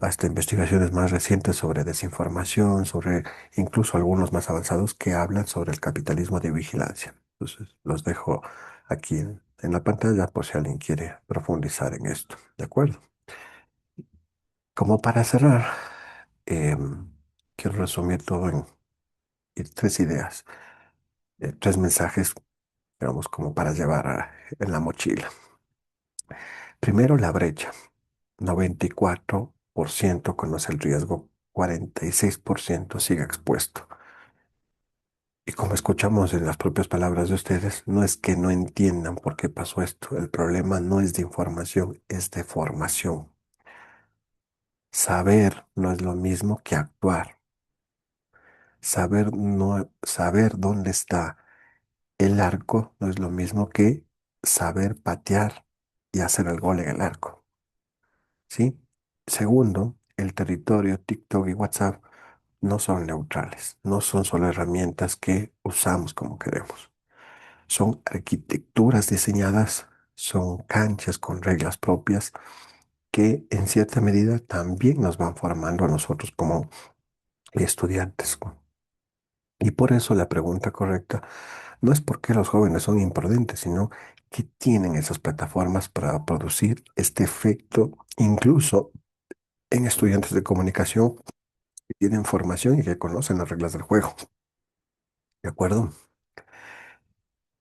hasta investigaciones más recientes sobre desinformación, sobre incluso algunos más avanzados que hablan sobre el capitalismo de vigilancia. Entonces, los dejo aquí en la pantalla por si alguien quiere profundizar en esto. ¿De acuerdo? Como para cerrar, quiero resumir todo en tres ideas, tres mensajes, digamos, como para llevar en la mochila. Primero, la brecha. 94% conoce el riesgo, 46% sigue expuesto. Y como escuchamos en las propias palabras de ustedes, no es que no entiendan por qué pasó esto. El problema no es de información, es de formación. Saber no es lo mismo que actuar. Saber dónde está el arco no es lo mismo que saber patear y hacer el gol en el arco, ¿sí? Segundo, el territorio, TikTok y WhatsApp no son neutrales, no son solo herramientas que usamos como queremos. Son arquitecturas diseñadas, son canchas con reglas propias que en cierta medida también nos van formando a nosotros como estudiantes. Y por eso la pregunta correcta no es por qué los jóvenes son imprudentes, sino qué tienen esas plataformas para producir este efecto, incluso en estudiantes de comunicación que tienen formación y que conocen las reglas del juego. ¿De acuerdo?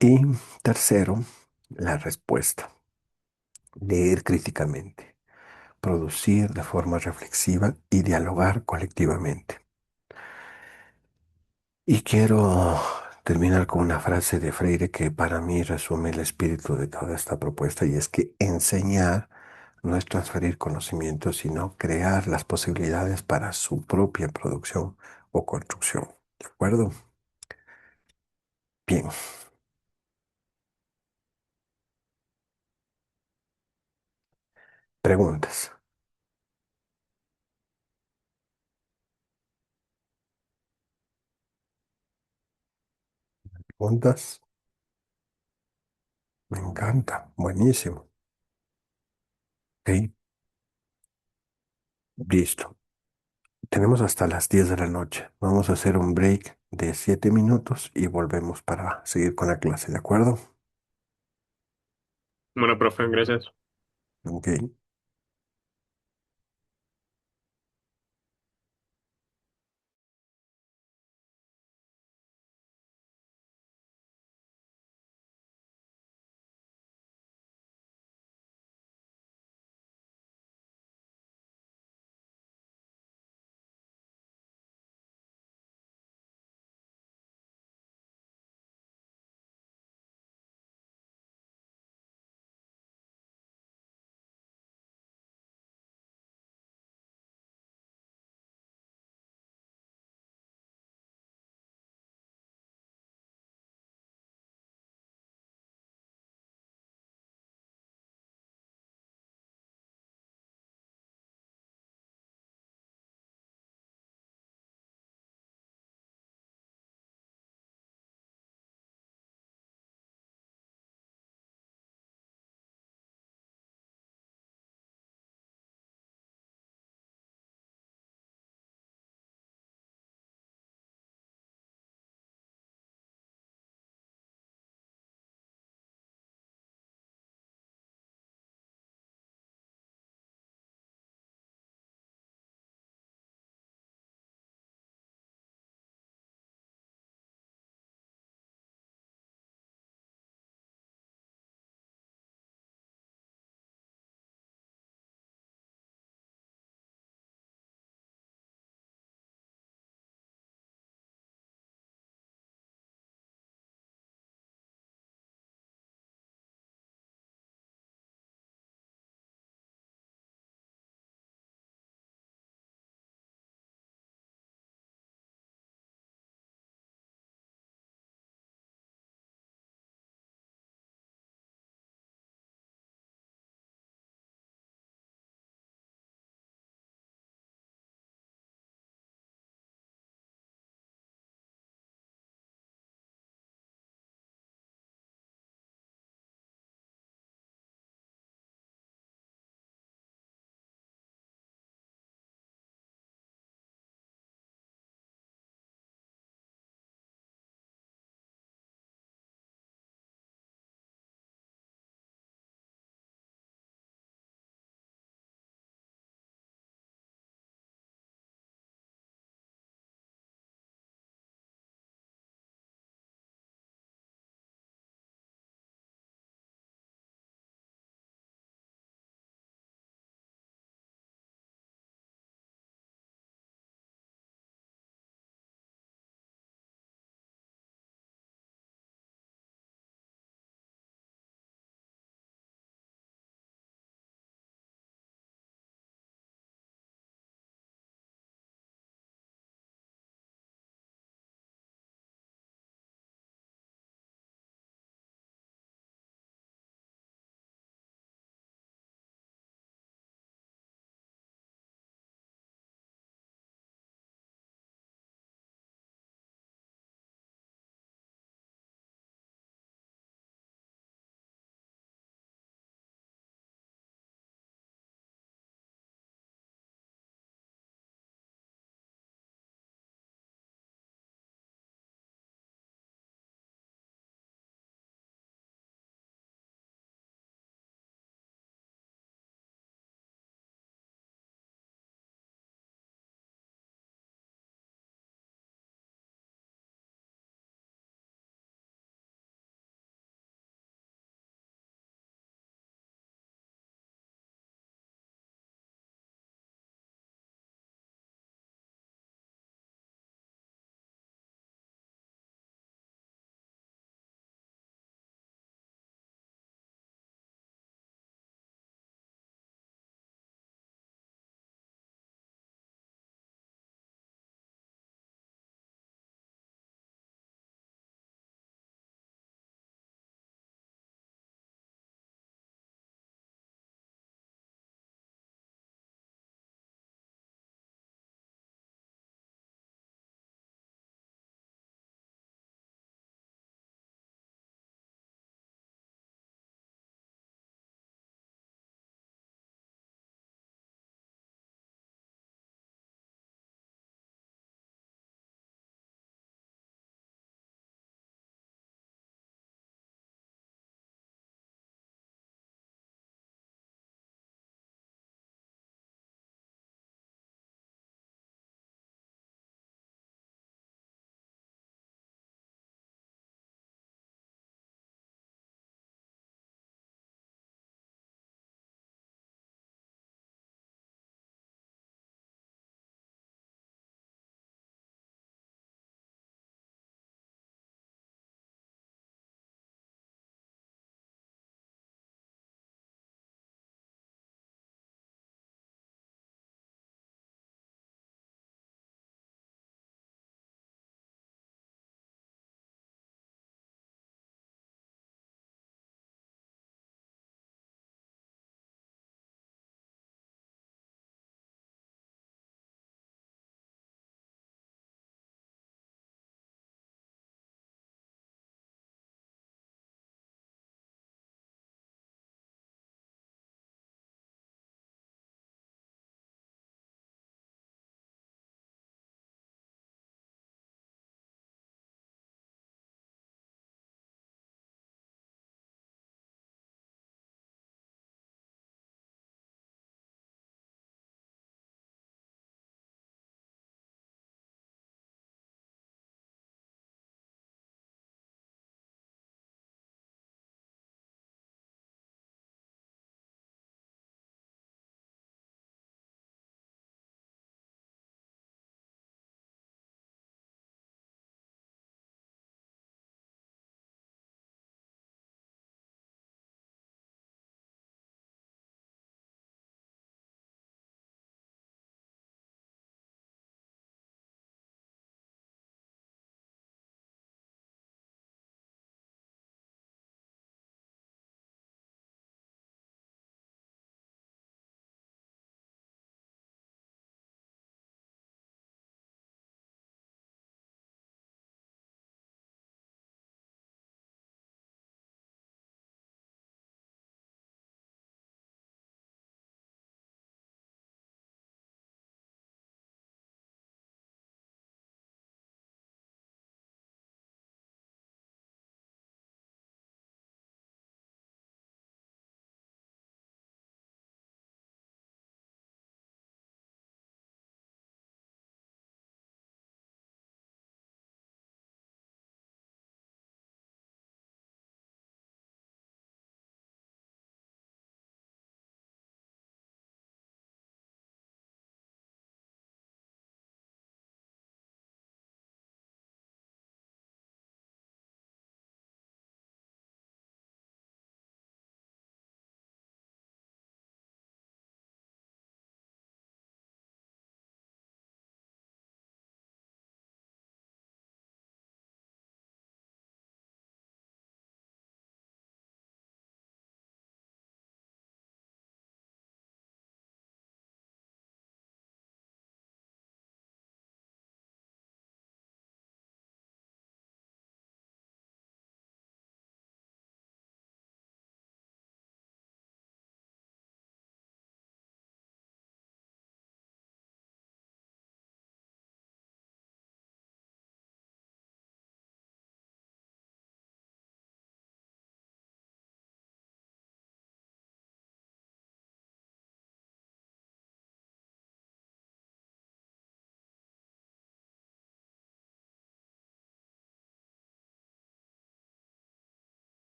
Y tercero, la respuesta. Leer críticamente, producir de forma reflexiva y dialogar colectivamente. Y quiero terminar con una frase de Freire que para mí resume el espíritu de toda esta propuesta y es que enseñar no es transferir conocimiento, sino crear las posibilidades para su propia producción o construcción. ¿De acuerdo? Bien, preguntas. ¿Preguntas? Me encanta. Buenísimo. Ok, listo. Tenemos hasta las 10 de la noche. Vamos a hacer un break de 7 minutos y volvemos para seguir con la clase, ¿de acuerdo? Bueno, profe, gracias. Ok.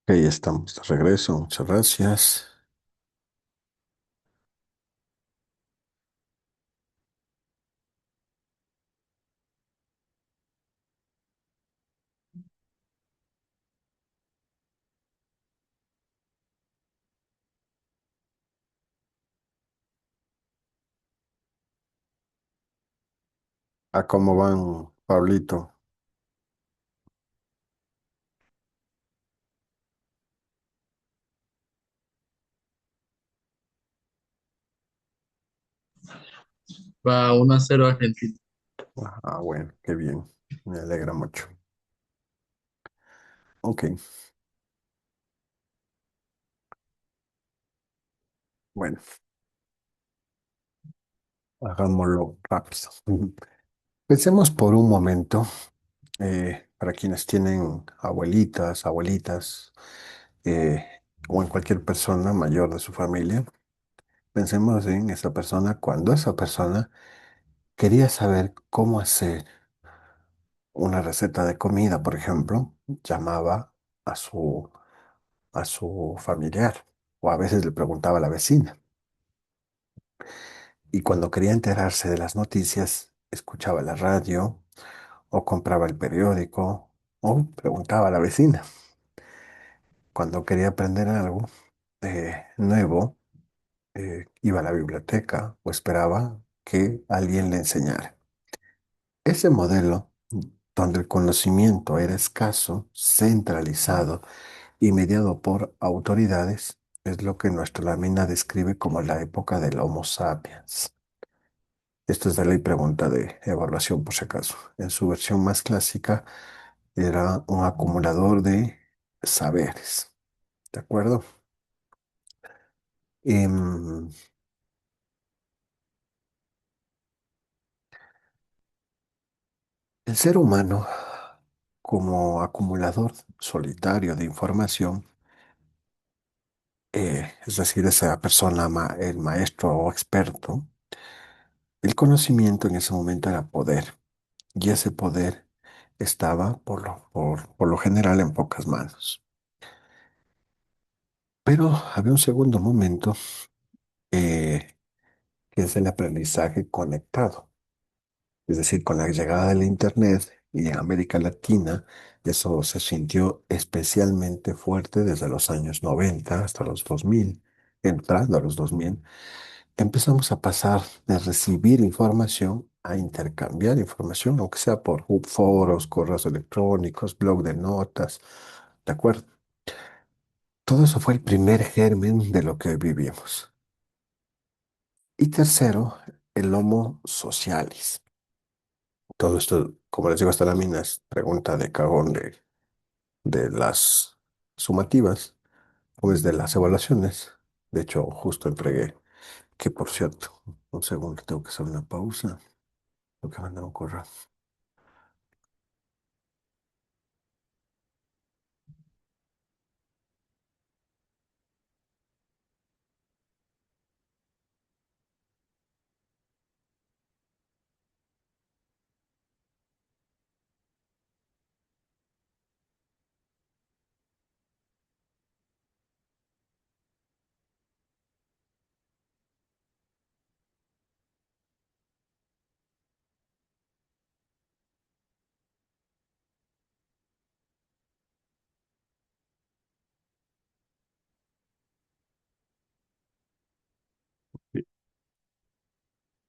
Ok, estamos de regreso. Muchas gracias. ¿A cómo van, Pablito? Va 1-0 Argentina. Ah, bueno, qué bien. Me alegra mucho. Ok, bueno, hagámoslo rápido. Pensemos por un momento, para quienes tienen abuelitas, eh, o en cualquier persona mayor de su familia, pensemos en esa persona cuando esa persona quería saber cómo hacer una receta de comida, por ejemplo, llamaba a a su familiar o a veces le preguntaba a la vecina. Y cuando quería enterarse de las noticias, escuchaba la radio o compraba el periódico o preguntaba a la vecina. Cuando quería aprender algo nuevo, iba a la biblioteca o esperaba que alguien le enseñara. Ese modelo, donde el conocimiento era escaso, centralizado y mediado por autoridades, es lo que nuestra lámina describe como la época del Homo sapiens. Esto es de ley pregunta de evaluación, por si acaso. En su versión más clásica, era un acumulador de saberes. ¿De acuerdo? Em, el ser humano, como acumulador solitario de información, es decir, esa persona, el maestro o experto, el conocimiento en ese momento era poder, y ese poder estaba por lo general en pocas manos. Pero había un segundo momento, eh, que es el aprendizaje conectado. Es decir, con la llegada del Internet y en América Latina, eso se sintió especialmente fuerte desde los años 90 hasta los 2000. Entrando a los 2000, empezamos a pasar de recibir información a intercambiar información, aunque sea por foros, correos electrónicos, blog de notas, ¿de acuerdo? Todo eso fue el primer germen de lo que hoy vivimos. Y tercero, el Homo socialis. Todo esto, como les digo, hasta la mina es pregunta de cajón de las sumativas, pues de las evaluaciones. De hecho, justo entregué, que por cierto, un segundo, tengo que hacer una pausa, tengo que mandar un correo.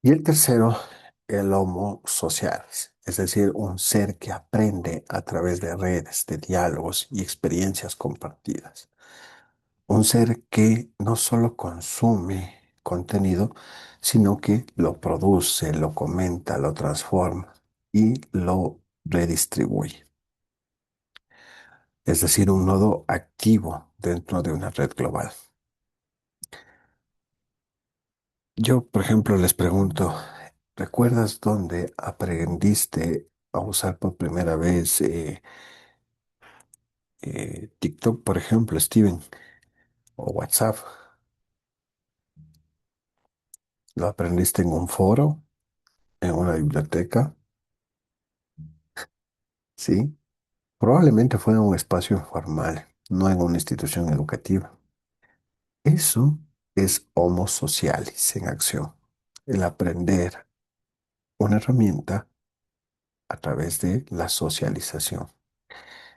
Y el tercero, el Homo socialis, es decir, un ser que aprende a través de redes, de diálogos y experiencias compartidas. Un ser que no solo consume contenido, sino que lo produce, lo comenta, lo transforma y lo redistribuye. Es decir, un nodo activo dentro de una red global. Yo, por ejemplo, les pregunto, ¿recuerdas dónde aprendiste a usar por primera vez TikTok, por ejemplo, Steven, o WhatsApp? ¿Lo aprendiste en un foro, en una biblioteca? ¿Sí? Probablemente fue un espacio informal. no en una institución educativa. Eso es Homo socialis en acción, el aprender una herramienta a través de la socialización.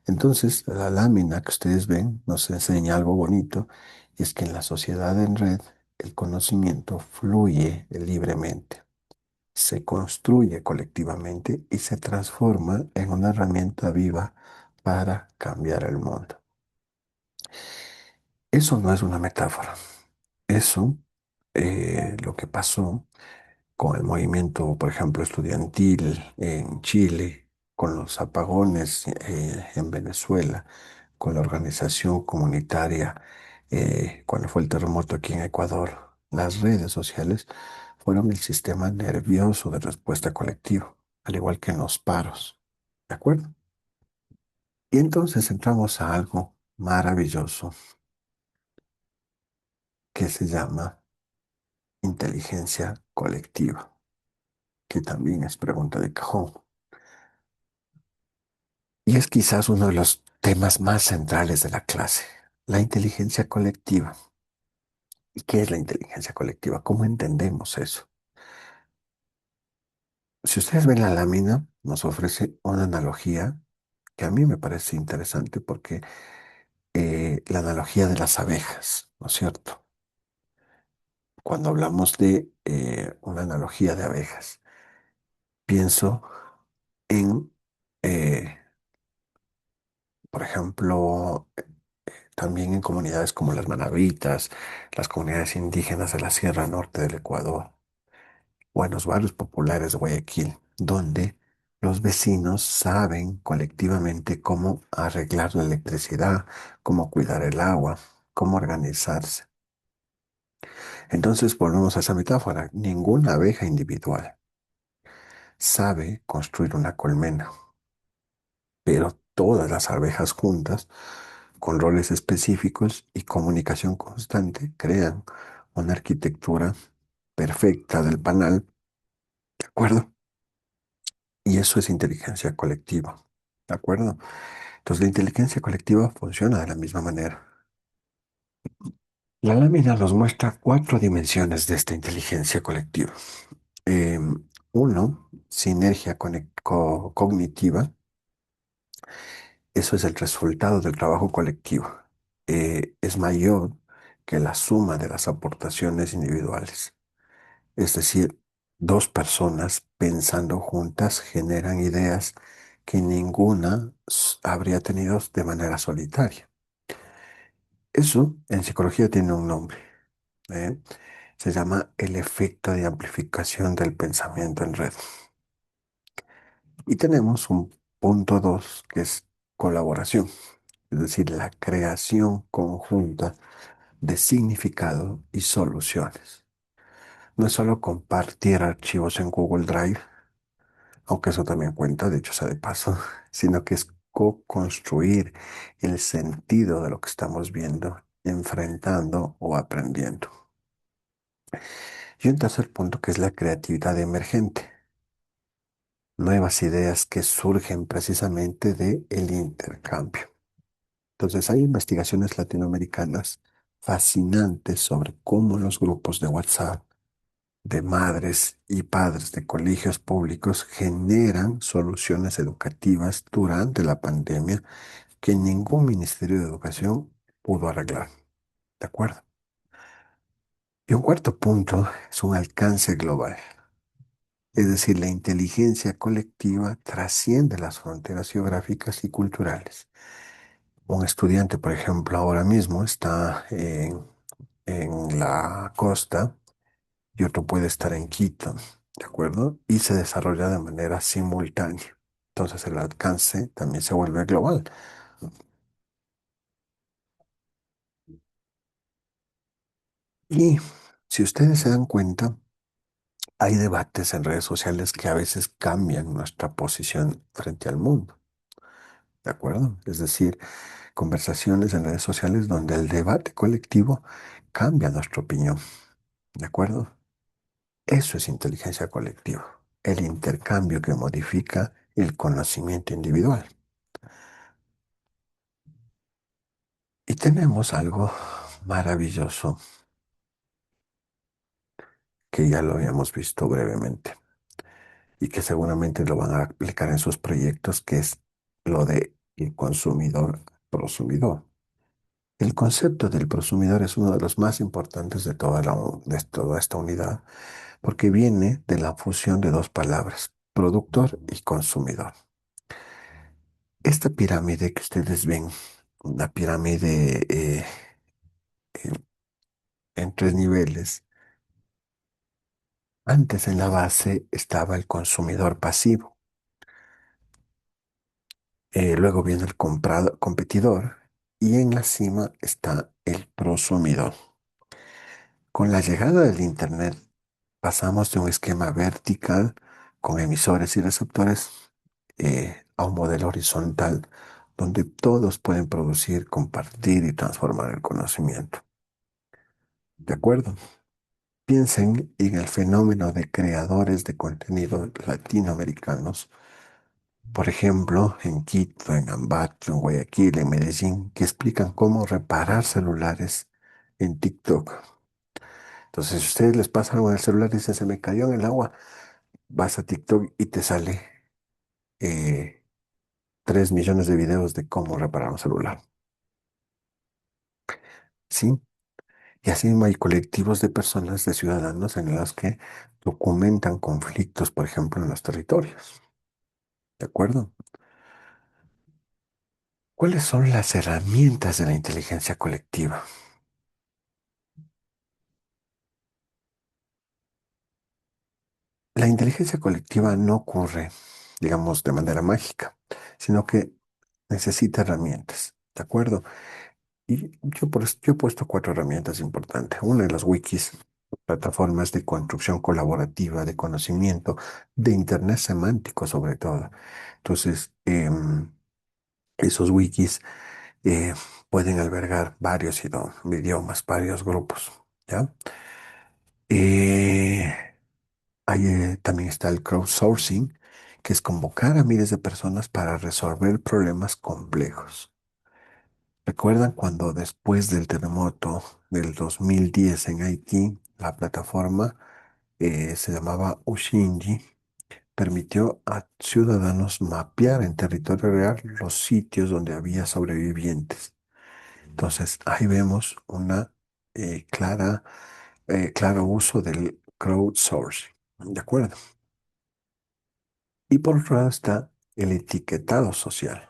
Entonces, la lámina que ustedes ven nos enseña algo bonito, y es que en la sociedad en red el conocimiento fluye libremente, se construye colectivamente y se transforma en una herramienta viva para cambiar el mundo. Eso no es una metáfora. Eso, lo que pasó con el movimiento, por ejemplo, estudiantil en Chile, con los apagones en Venezuela, con la organización comunitaria, cuando fue el terremoto aquí en Ecuador, las redes sociales fueron el sistema nervioso de respuesta colectiva, al igual que en los paros. ¿De acuerdo? Y entonces entramos a algo maravilloso que se llama inteligencia colectiva, que también es pregunta de cajón. Y es quizás uno de los temas más centrales de la clase, la inteligencia colectiva. ¿Y qué es la inteligencia colectiva? ¿Cómo entendemos eso? Si ustedes ven la lámina, nos ofrece una analogía que a mí me parece interesante porque la analogía de las abejas, ¿no es cierto? Cuando hablamos de una analogía de abejas, pienso en, eh, por ejemplo, también en comunidades como las manabitas, las comunidades indígenas de la Sierra Norte del Ecuador o en los barrios populares de Guayaquil, donde los vecinos saben colectivamente cómo arreglar la electricidad, cómo cuidar el agua, cómo organizarse. Entonces volvemos a esa metáfora. Ninguna abeja individual sabe construir una colmena, pero todas las abejas juntas, con roles específicos y comunicación constante, crean una arquitectura perfecta del panal, ¿de acuerdo? Y eso es inteligencia colectiva, ¿de acuerdo? Entonces la inteligencia colectiva funciona de la misma manera. La lámina nos muestra cuatro dimensiones de esta inteligencia colectiva. Uno, sinergia cognitiva. Eso es el resultado del trabajo colectivo. Es mayor que la suma de las aportaciones individuales. Es decir, dos personas pensando juntas generan ideas que ninguna habría tenido de manera solitaria. Eso en psicología tiene un nombre, ¿eh? Se llama el efecto de amplificación del pensamiento en red. Y tenemos un punto dos que es colaboración, es decir, la creación conjunta de significado y soluciones. No es solo compartir archivos en Google Drive, aunque eso también cuenta, de hecho sea de paso, sino que es co-construir el sentido de lo que estamos viendo, enfrentando o aprendiendo. Y un tercer punto que es la creatividad emergente, nuevas ideas que surgen precisamente de el intercambio. Entonces hay investigaciones latinoamericanas fascinantes sobre cómo los grupos de WhatsApp de madres y padres de colegios públicos generan soluciones educativas durante la pandemia que ningún ministerio de educación pudo arreglar. ¿De acuerdo? Y un cuarto punto es un alcance global. Es decir, la inteligencia colectiva trasciende las fronteras geográficas y culturales. Un estudiante, por ejemplo, ahora mismo está en la costa y otro puede estar en Quito, ¿de acuerdo? Y se desarrolla de manera simultánea. Entonces el alcance también se vuelve global. Y si ustedes se dan cuenta, hay debates en redes sociales que a veces cambian nuestra posición frente al mundo, ¿de acuerdo? Es decir, conversaciones en redes sociales donde el debate colectivo cambia nuestra opinión, ¿de acuerdo? Eso es inteligencia colectiva, el intercambio que modifica el conocimiento individual. Y tenemos algo maravilloso que ya lo habíamos visto brevemente y que seguramente lo van a aplicar en sus proyectos, que es lo de el consumidor prosumidor. El concepto del prosumidor es uno de los más importantes de de toda esta unidad, porque viene de la fusión de dos palabras, productor y consumidor. Esta pirámide que ustedes ven, una pirámide en en tres niveles, antes en la base estaba el consumidor pasivo, luego viene el competidor y en la cima está el prosumidor. Con la llegada del Internet pasamos de un esquema vertical con emisores y receptores a un modelo horizontal donde todos pueden producir, compartir y transformar el conocimiento. ¿De acuerdo? Piensen en el fenómeno de creadores de contenido latinoamericanos, por ejemplo, en Quito, en Ambato, en Guayaquil, en Medellín, que explican cómo reparar celulares en TikTok. Entonces, si ustedes les pasan algo en el celular y dicen, se me cayó en el agua, vas a TikTok y te sale eh, 3 millones de videos de cómo reparar un celular. ¿Sí? Y así mismo hay colectivos de personas, de ciudadanos, en los que documentan conflictos, por ejemplo, en los territorios. ¿De acuerdo? ¿Cuáles son las herramientas de la inteligencia colectiva? La inteligencia colectiva no ocurre, digamos, de manera mágica, sino que necesita herramientas. ¿De acuerdo? Y yo he puesto cuatro herramientas importantes. Una de las wikis, plataformas de construcción colaborativa, de conocimiento, de internet semántico sobre todo. Entonces, esos wikis eh, pueden albergar varios idiomas, varios grupos, ¿ya? Eh, también está el crowdsourcing, que es convocar a miles de personas para resolver problemas complejos. ¿Recuerdan cuando después del terremoto del 2010 en Haití, la plataforma se llamaba Ushinji, permitió a ciudadanos mapear en territorio real los sitios donde había sobrevivientes? Entonces, ahí vemos una claro uso del crowdsourcing. ¿De acuerdo? Y por otro lado está el etiquetado social.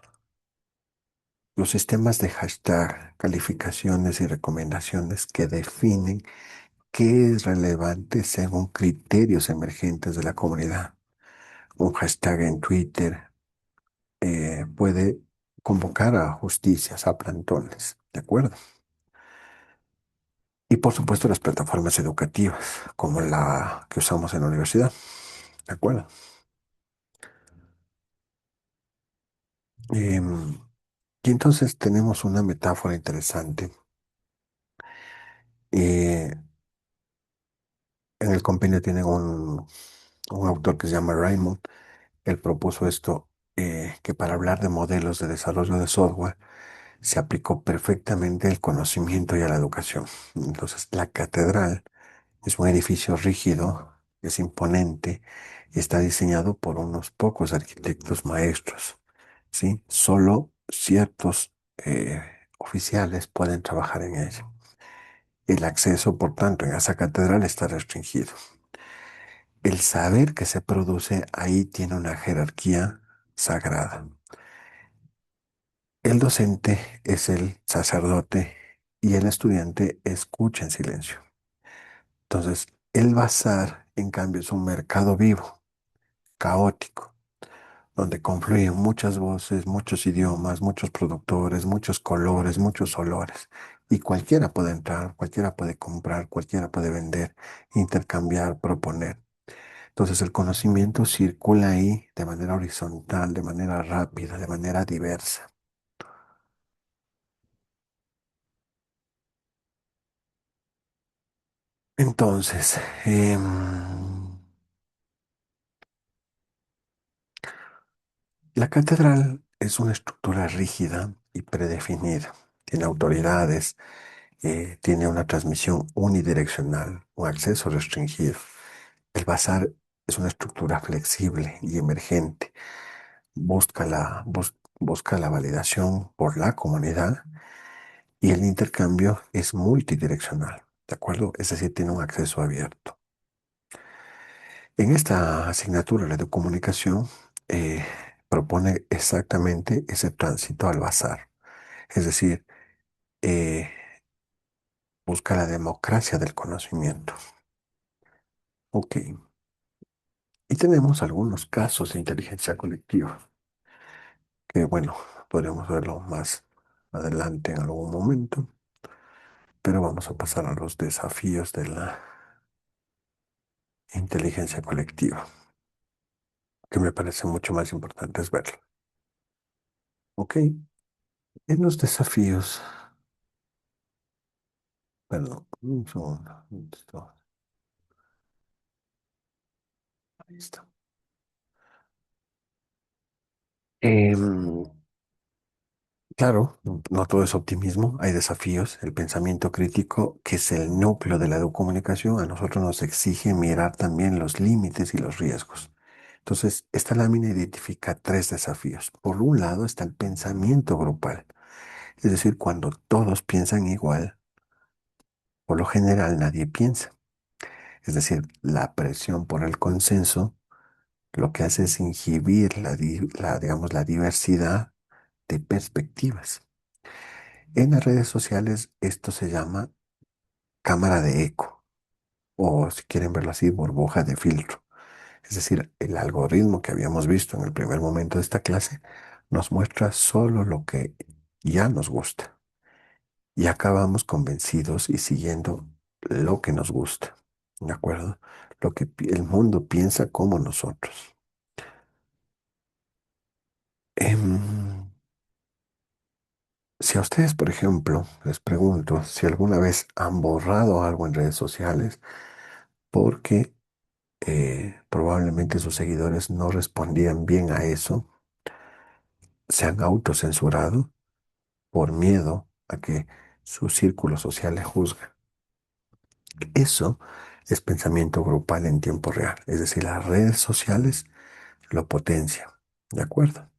Los sistemas de hashtag, calificaciones y recomendaciones que definen qué es relevante según criterios emergentes de la comunidad. Un hashtag en Twitter puede convocar a justicias, a plantones, ¿de acuerdo? Y por supuesto las plataformas educativas, como la que usamos en la universidad, ¿de acuerdo? Em, y entonces tenemos una metáfora interesante. Eh, en el compendio tienen un autor que se llama Raymond. Él propuso esto, que para hablar de modelos de desarrollo de software se aplicó perfectamente el conocimiento y a la educación. Entonces, la catedral es un edificio rígido, es imponente y está diseñado por unos pocos arquitectos maestros, ¿sí? Solo ciertos oficiales pueden trabajar en ella. El acceso, por tanto, en esa catedral está restringido. El saber que se produce ahí tiene una jerarquía sagrada. El docente es el sacerdote y el estudiante escucha en silencio. Entonces, el bazar, en cambio, es un mercado vivo, caótico, donde confluyen muchas voces, muchos idiomas, muchos productores, muchos colores, muchos olores. Y cualquiera puede entrar, cualquiera puede comprar, cualquiera puede vender, intercambiar, proponer. Entonces el conocimiento circula ahí de manera horizontal, de manera rápida, de manera diversa. Entonces, la catedral es una estructura rígida y predefinida. tiene autoridades, tiene una transmisión unidireccional, un acceso restringido. El bazar es una estructura flexible y emergente. Busca la validación por la comunidad y el intercambio es multidireccional, ¿de acuerdo? Es decir, tiene un acceso abierto. En esta asignatura, la de comunicación, propone exactamente ese tránsito al bazar. Es decir, eh, busca la democracia del conocimiento. Ok. Y tenemos algunos casos de inteligencia colectiva que, bueno, podremos verlo más adelante en algún momento, pero vamos a pasar a los desafíos de la inteligencia colectiva, que me parece mucho más importante verlo. Ok. En los desafíos, perdón, un segundo. ¿Dónde está? Ahí está. Em, claro, no todo es optimismo, hay desafíos. El pensamiento crítico, que es el núcleo de la comunicación, a nosotros nos exige mirar también los límites y los riesgos. Entonces, esta lámina identifica tres desafíos. Por un lado está el pensamiento grupal, es decir, cuando todos piensan igual, por lo general nadie piensa. Es decir, la presión por el consenso lo que hace es inhibir digamos, la diversidad de perspectivas. En las redes sociales esto se llama cámara de eco o si quieren verlo así, burbuja de filtro. Es decir, el algoritmo que habíamos visto en el primer momento de esta clase nos muestra solo lo que ya nos gusta y acabamos convencidos y siguiendo lo que nos gusta. ¿De acuerdo? Lo que el mundo piensa como nosotros. Em, Si a ustedes, por ejemplo, les pregunto si alguna vez han borrado algo en redes sociales porque probablemente sus seguidores no respondían bien a eso, se han autocensurado por miedo a que su círculo social les juzgue. Eso es pensamiento grupal en tiempo real, es decir, las redes sociales lo potencian, ¿de acuerdo?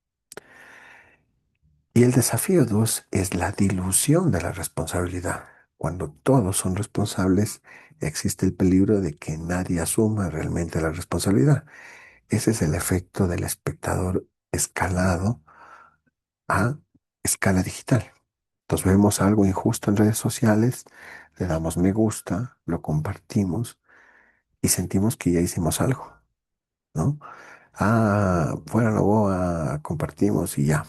Y el desafío 2 es la dilución de la responsabilidad. Cuando todos son responsables, existe el peligro de que nadie asuma realmente la responsabilidad. Ese es el efecto del espectador escalado a escala digital. Entonces vemos algo injusto en redes sociales, le damos me gusta, lo compartimos y sentimos que ya hicimos algo, ¿no? Ah, fuera la boa, compartimos y ya.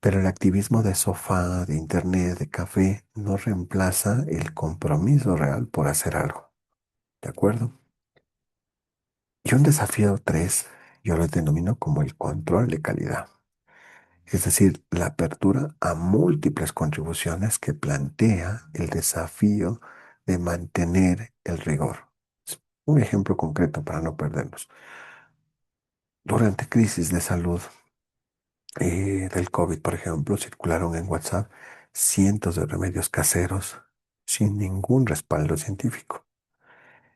Pero el activismo de sofá, de internet, de café, no reemplaza el compromiso real por hacer algo. ¿De acuerdo? Y un desafío 3, yo lo denomino como el control de calidad. Es decir, la apertura a múltiples contribuciones que plantea el desafío de mantener el rigor. Un ejemplo concreto para no perdernos. Durante crisis de salud, del COVID, por ejemplo, circularon en WhatsApp cientos de remedios caseros sin ningún respaldo científico.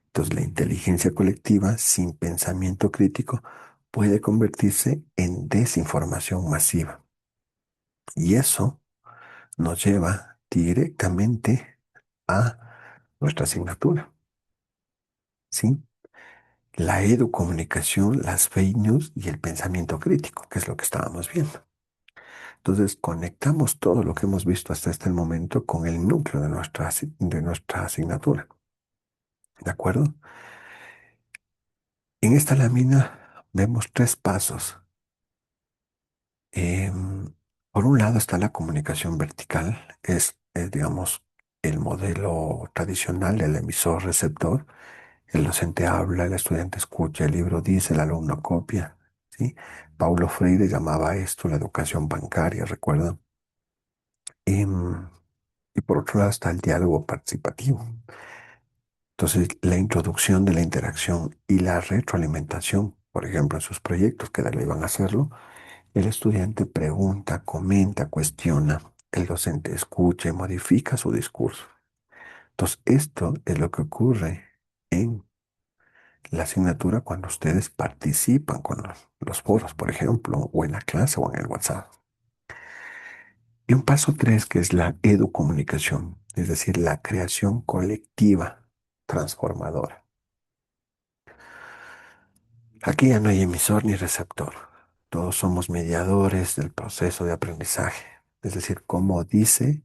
Entonces, la inteligencia colectiva sin pensamiento crítico puede convertirse en desinformación masiva. Y eso nos lleva directamente a nuestra asignatura, ¿sí? La educomunicación, las fake news y el pensamiento crítico, que es lo que estábamos viendo. Entonces, conectamos todo lo que hemos visto hasta este momento con el núcleo de de nuestra asignatura. ¿De acuerdo? En esta lámina vemos tres pasos. Em, por un lado está la comunicación vertical, digamos, el modelo tradicional del emisor-receptor. El docente habla, el estudiante escucha, el libro dice, el alumno copia, ¿sí? Paulo Freire llamaba a esto la educación bancaria, ¿recuerdan? Em, y por otro lado está el diálogo participativo. Entonces, la introducción de la interacción y la retroalimentación, por ejemplo, en sus proyectos que le iban a hacerlo, el estudiante pregunta, comenta, cuestiona. el docente escucha y modifica su discurso. Entonces, esto es lo que ocurre en la asignatura cuando ustedes participan con los foros, por ejemplo, o en la clase o en el WhatsApp. Y un paso tres, que es la educomunicación, es decir, la creación colectiva transformadora. Aquí ya no hay emisor ni receptor. Todos somos mediadores del proceso de aprendizaje. Es decir, como dice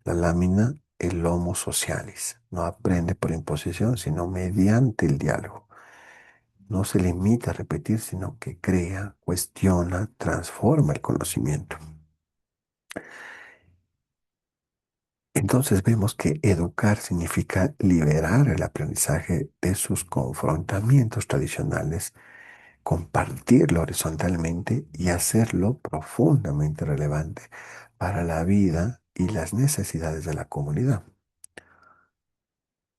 la lámina, el homo socialis no aprende por imposición, sino mediante el diálogo. No se limita a repetir, sino que crea, cuestiona, transforma el conocimiento. Entonces vemos que educar significa liberar el aprendizaje de sus confrontamientos tradicionales, compartirlo horizontalmente y hacerlo profundamente relevante para la vida y las necesidades de la comunidad.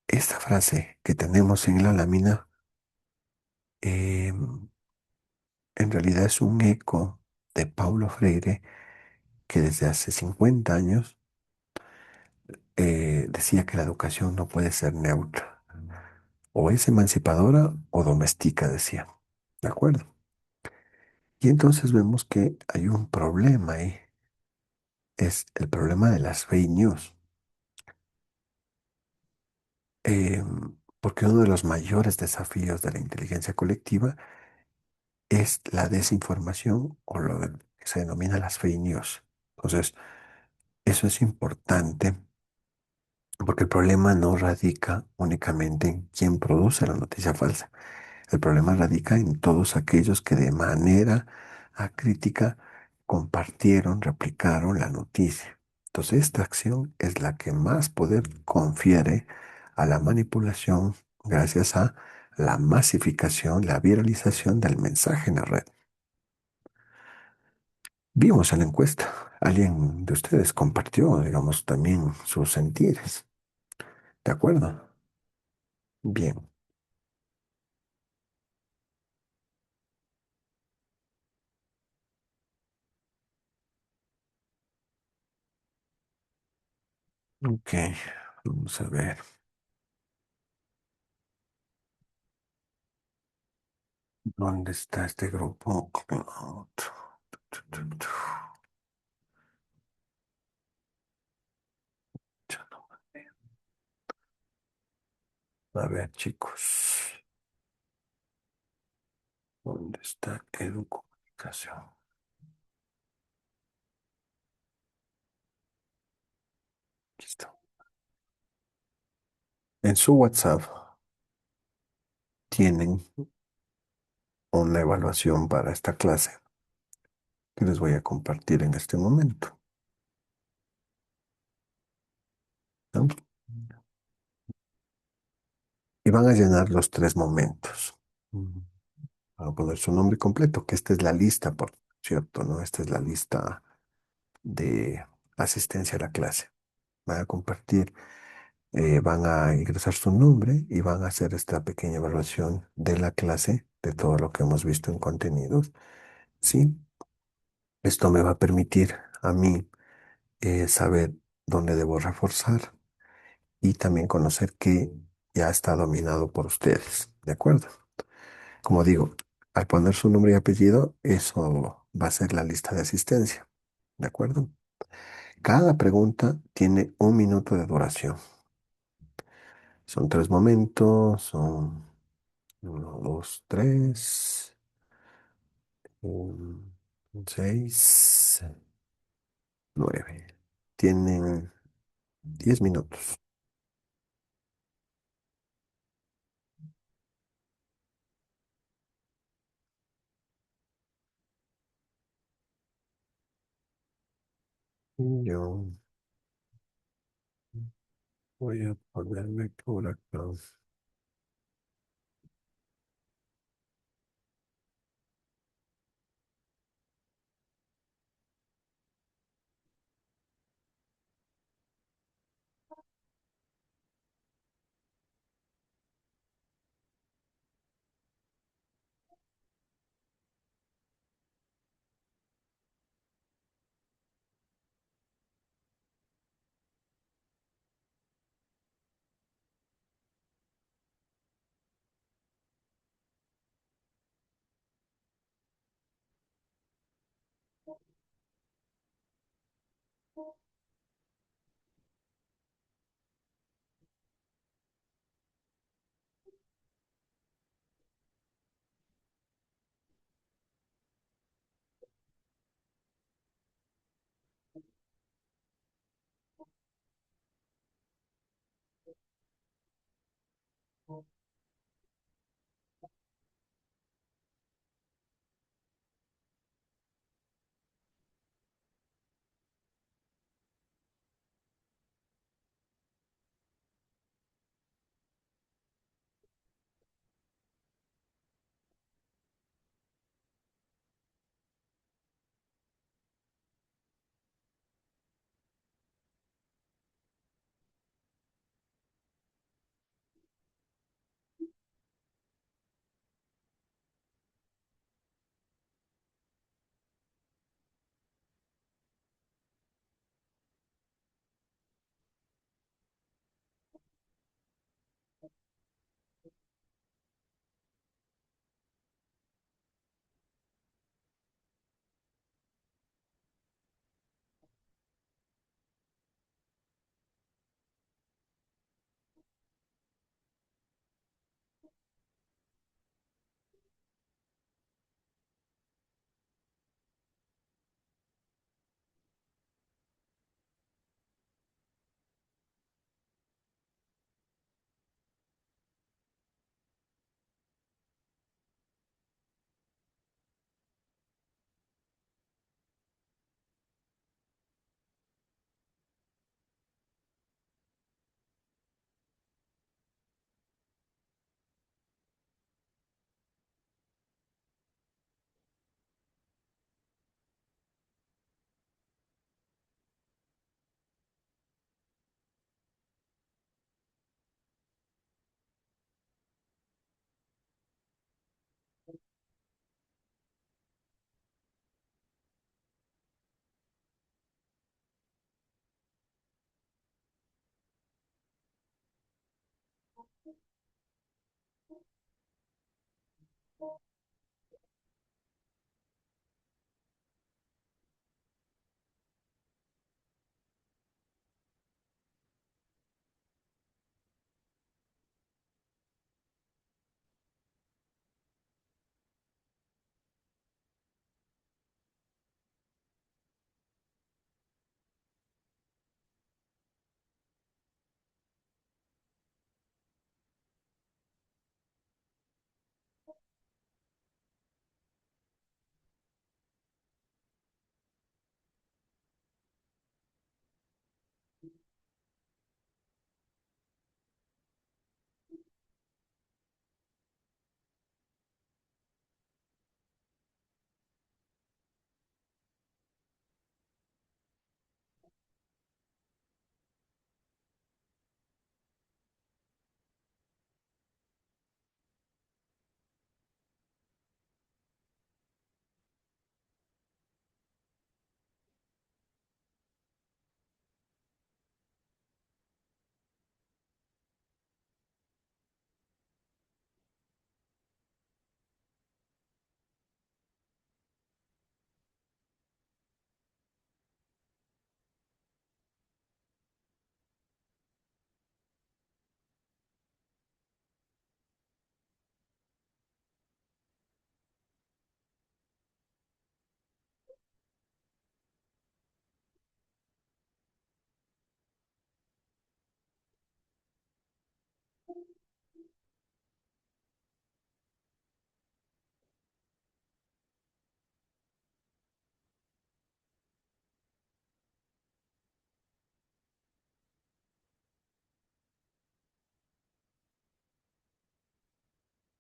Esta frase que tenemos en la lámina eh, en realidad es un eco de Paulo Freire, que desde hace 50 años decía que la educación no puede ser neutra, o es emancipadora o doméstica, decía. ¿De acuerdo? Y entonces vemos que hay un problema ahí, es el problema de las fake news. Eh, Porque uno de los mayores desafíos de la inteligencia colectiva es la desinformación, o lo que se denomina las fake news. Entonces, eso es importante porque el problema no radica únicamente en quién produce la noticia falsa. El problema radica en todos aquellos que de manera acrítica compartieron, replicaron la noticia. Entonces, esta acción es la que más poder confiere a la manipulación gracias a la masificación, la viralización del mensaje en la red. Vimos en la encuesta, alguien de ustedes compartió, digamos, también sus sentires. ¿De acuerdo? Bien. Ok. Vamos a ver. ¿Dónde está este grupo? Otro. Ya no. A ver, chicos. ¿Dónde está educomunicación? Aquí está. En su WhatsApp tienen una evaluación para esta clase que les voy a compartir en este momento, ¿no? Y van a llenar los tres momentos. Van a poner su nombre completo, que esta es la lista, por cierto, ¿no? Esta es la lista de asistencia a la clase. Van a compartir, van a ingresar su nombre y van a hacer esta pequeña evaluación de la clase, de todo lo que hemos visto en contenidos. Sí, esto me va a permitir a mí saber dónde debo reforzar y también conocer que ya está dominado por ustedes. ¿De acuerdo? Como digo, al poner su nombre y apellido, eso va a ser la lista de asistencia. ¿De acuerdo? Cada pregunta tiene 1 minuto de duración. Son tres momentos, son uno, dos, tres, un, seis, 9. Tienen 10 minutos. Yo voy a ponerme por acá.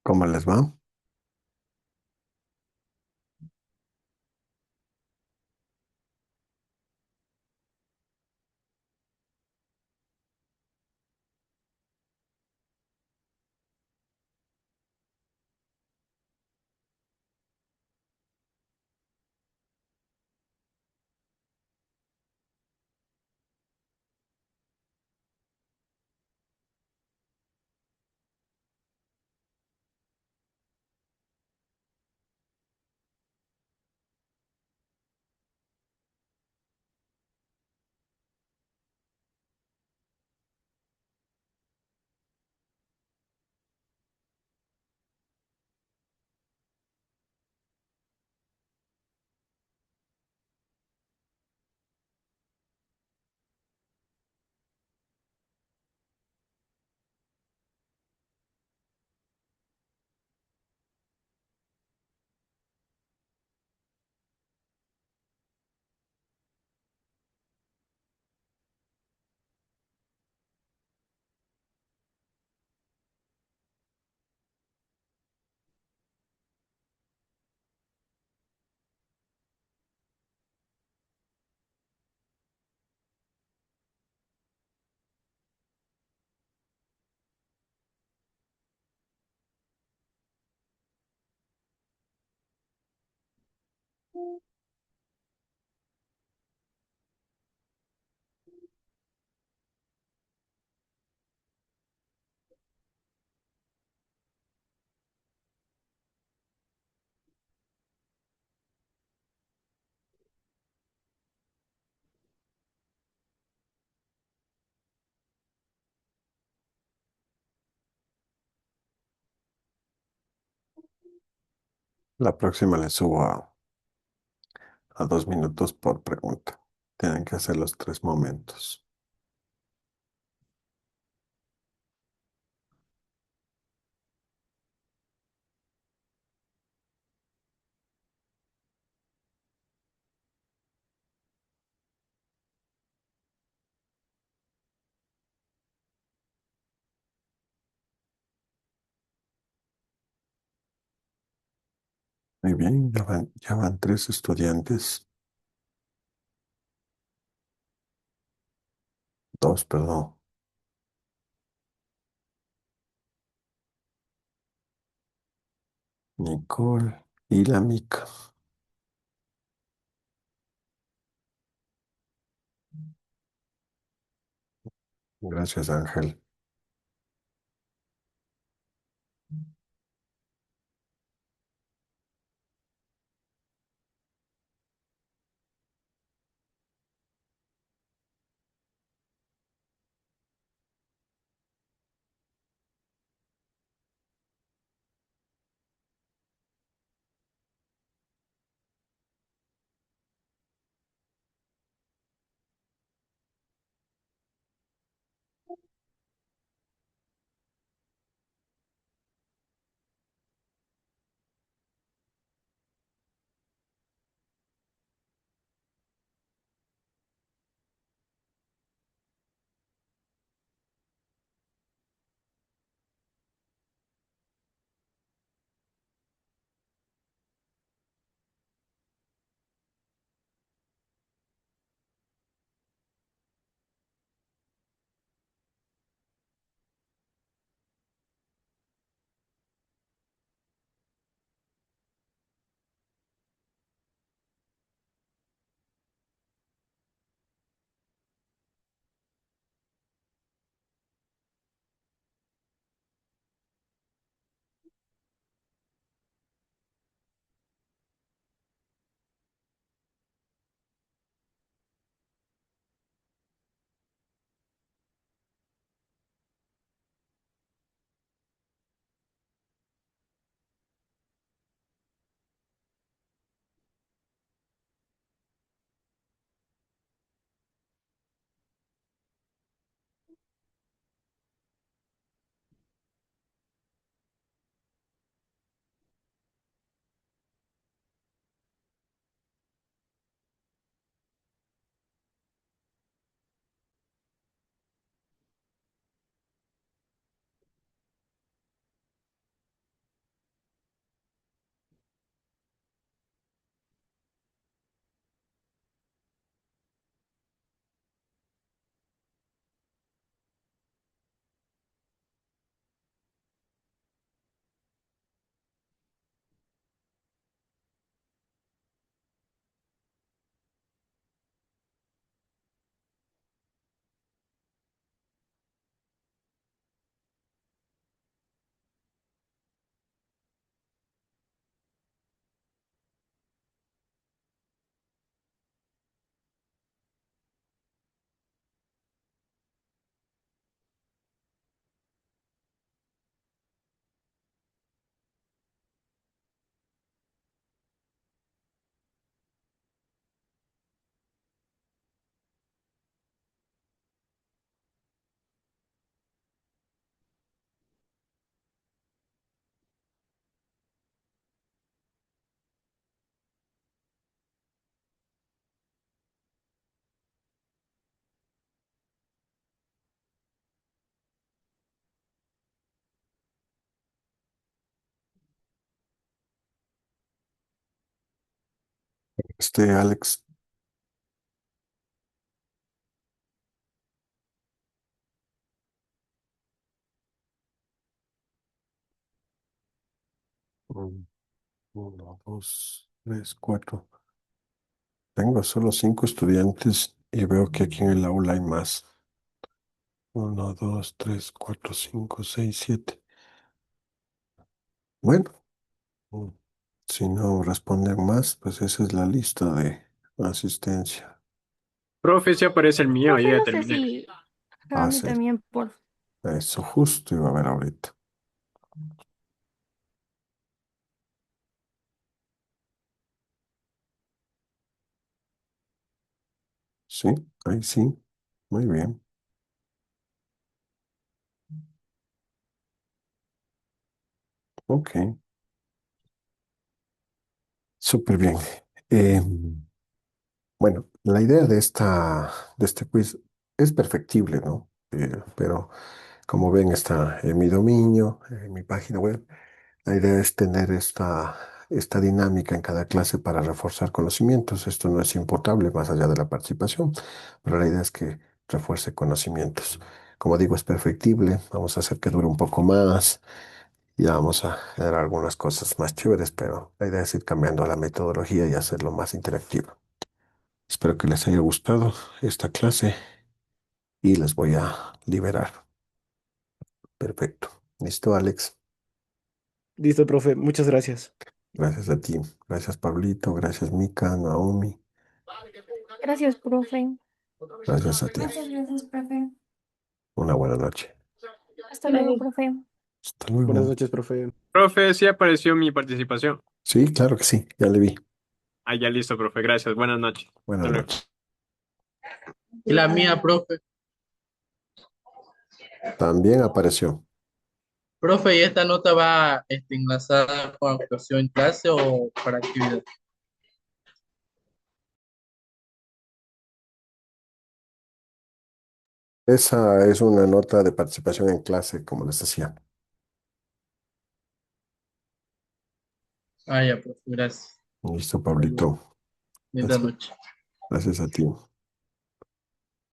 ¿Cómo les va? La próxima le subo a 2 minutos por pregunta. Tienen que hacer los 3 momentos. Muy bien, ya van 3 estudiantes. Dos, perdón. Nicole y la Mica. Gracias, Ángel. Alex. mm, 1, 2, 3, 4. Tengo solo 5 estudiantes y veo que aquí en el aula hay más. 1, 2, 3, 4, 5, 6, 7. Bueno, mm, si no responden más, pues esa es la lista de asistencia. Profe, si aparece el mío, yo Profe, ya no sé terminé. si a mí Hace también, por eso justo iba a ver ahorita. Sí, ahí sí. Muy bien. Ok, súper bien. Eh, bueno, la idea de este quiz es perfectible, ¿no? Pero como ven, está en mi dominio, en mi página web. La idea es tener esta dinámica en cada clase para reforzar conocimientos. Esto no es imputable más allá de la participación, pero la idea es que refuerce conocimientos. Como digo, es perfectible. Vamos a hacer que dure un poco más. Ya vamos a ver algunas cosas más chéveres, pero la idea es ir cambiando la metodología y hacerlo más interactivo. Espero que les haya gustado esta clase y les voy a liberar. Perfecto. ¿Listo, Alex? Listo, profe, muchas gracias. Gracias a ti. Gracias, Pablito. Gracias, Mica, Naomi. Gracias, profe. Gracias a ti. Muchas gracias, profe. Una buena noche. Hasta luego, profe. Hasta Buenas luego. noches, profe. Profe, sí apareció mi participación. Sí, claro que sí. Ya le vi. Ah, ya listo, profe. Gracias. Buenas noches. Hasta Buenas luego. noches. Y la mía, profe. También apareció. Profe, ¿y esta nota va enlazada con actuación en clase o para actividad? Esa es una nota de participación en clase, como les decía. Ah, ya, profe, gracias. Listo, Hasta luego. Pablito. Linda Gracias. noche. Gracias a ti.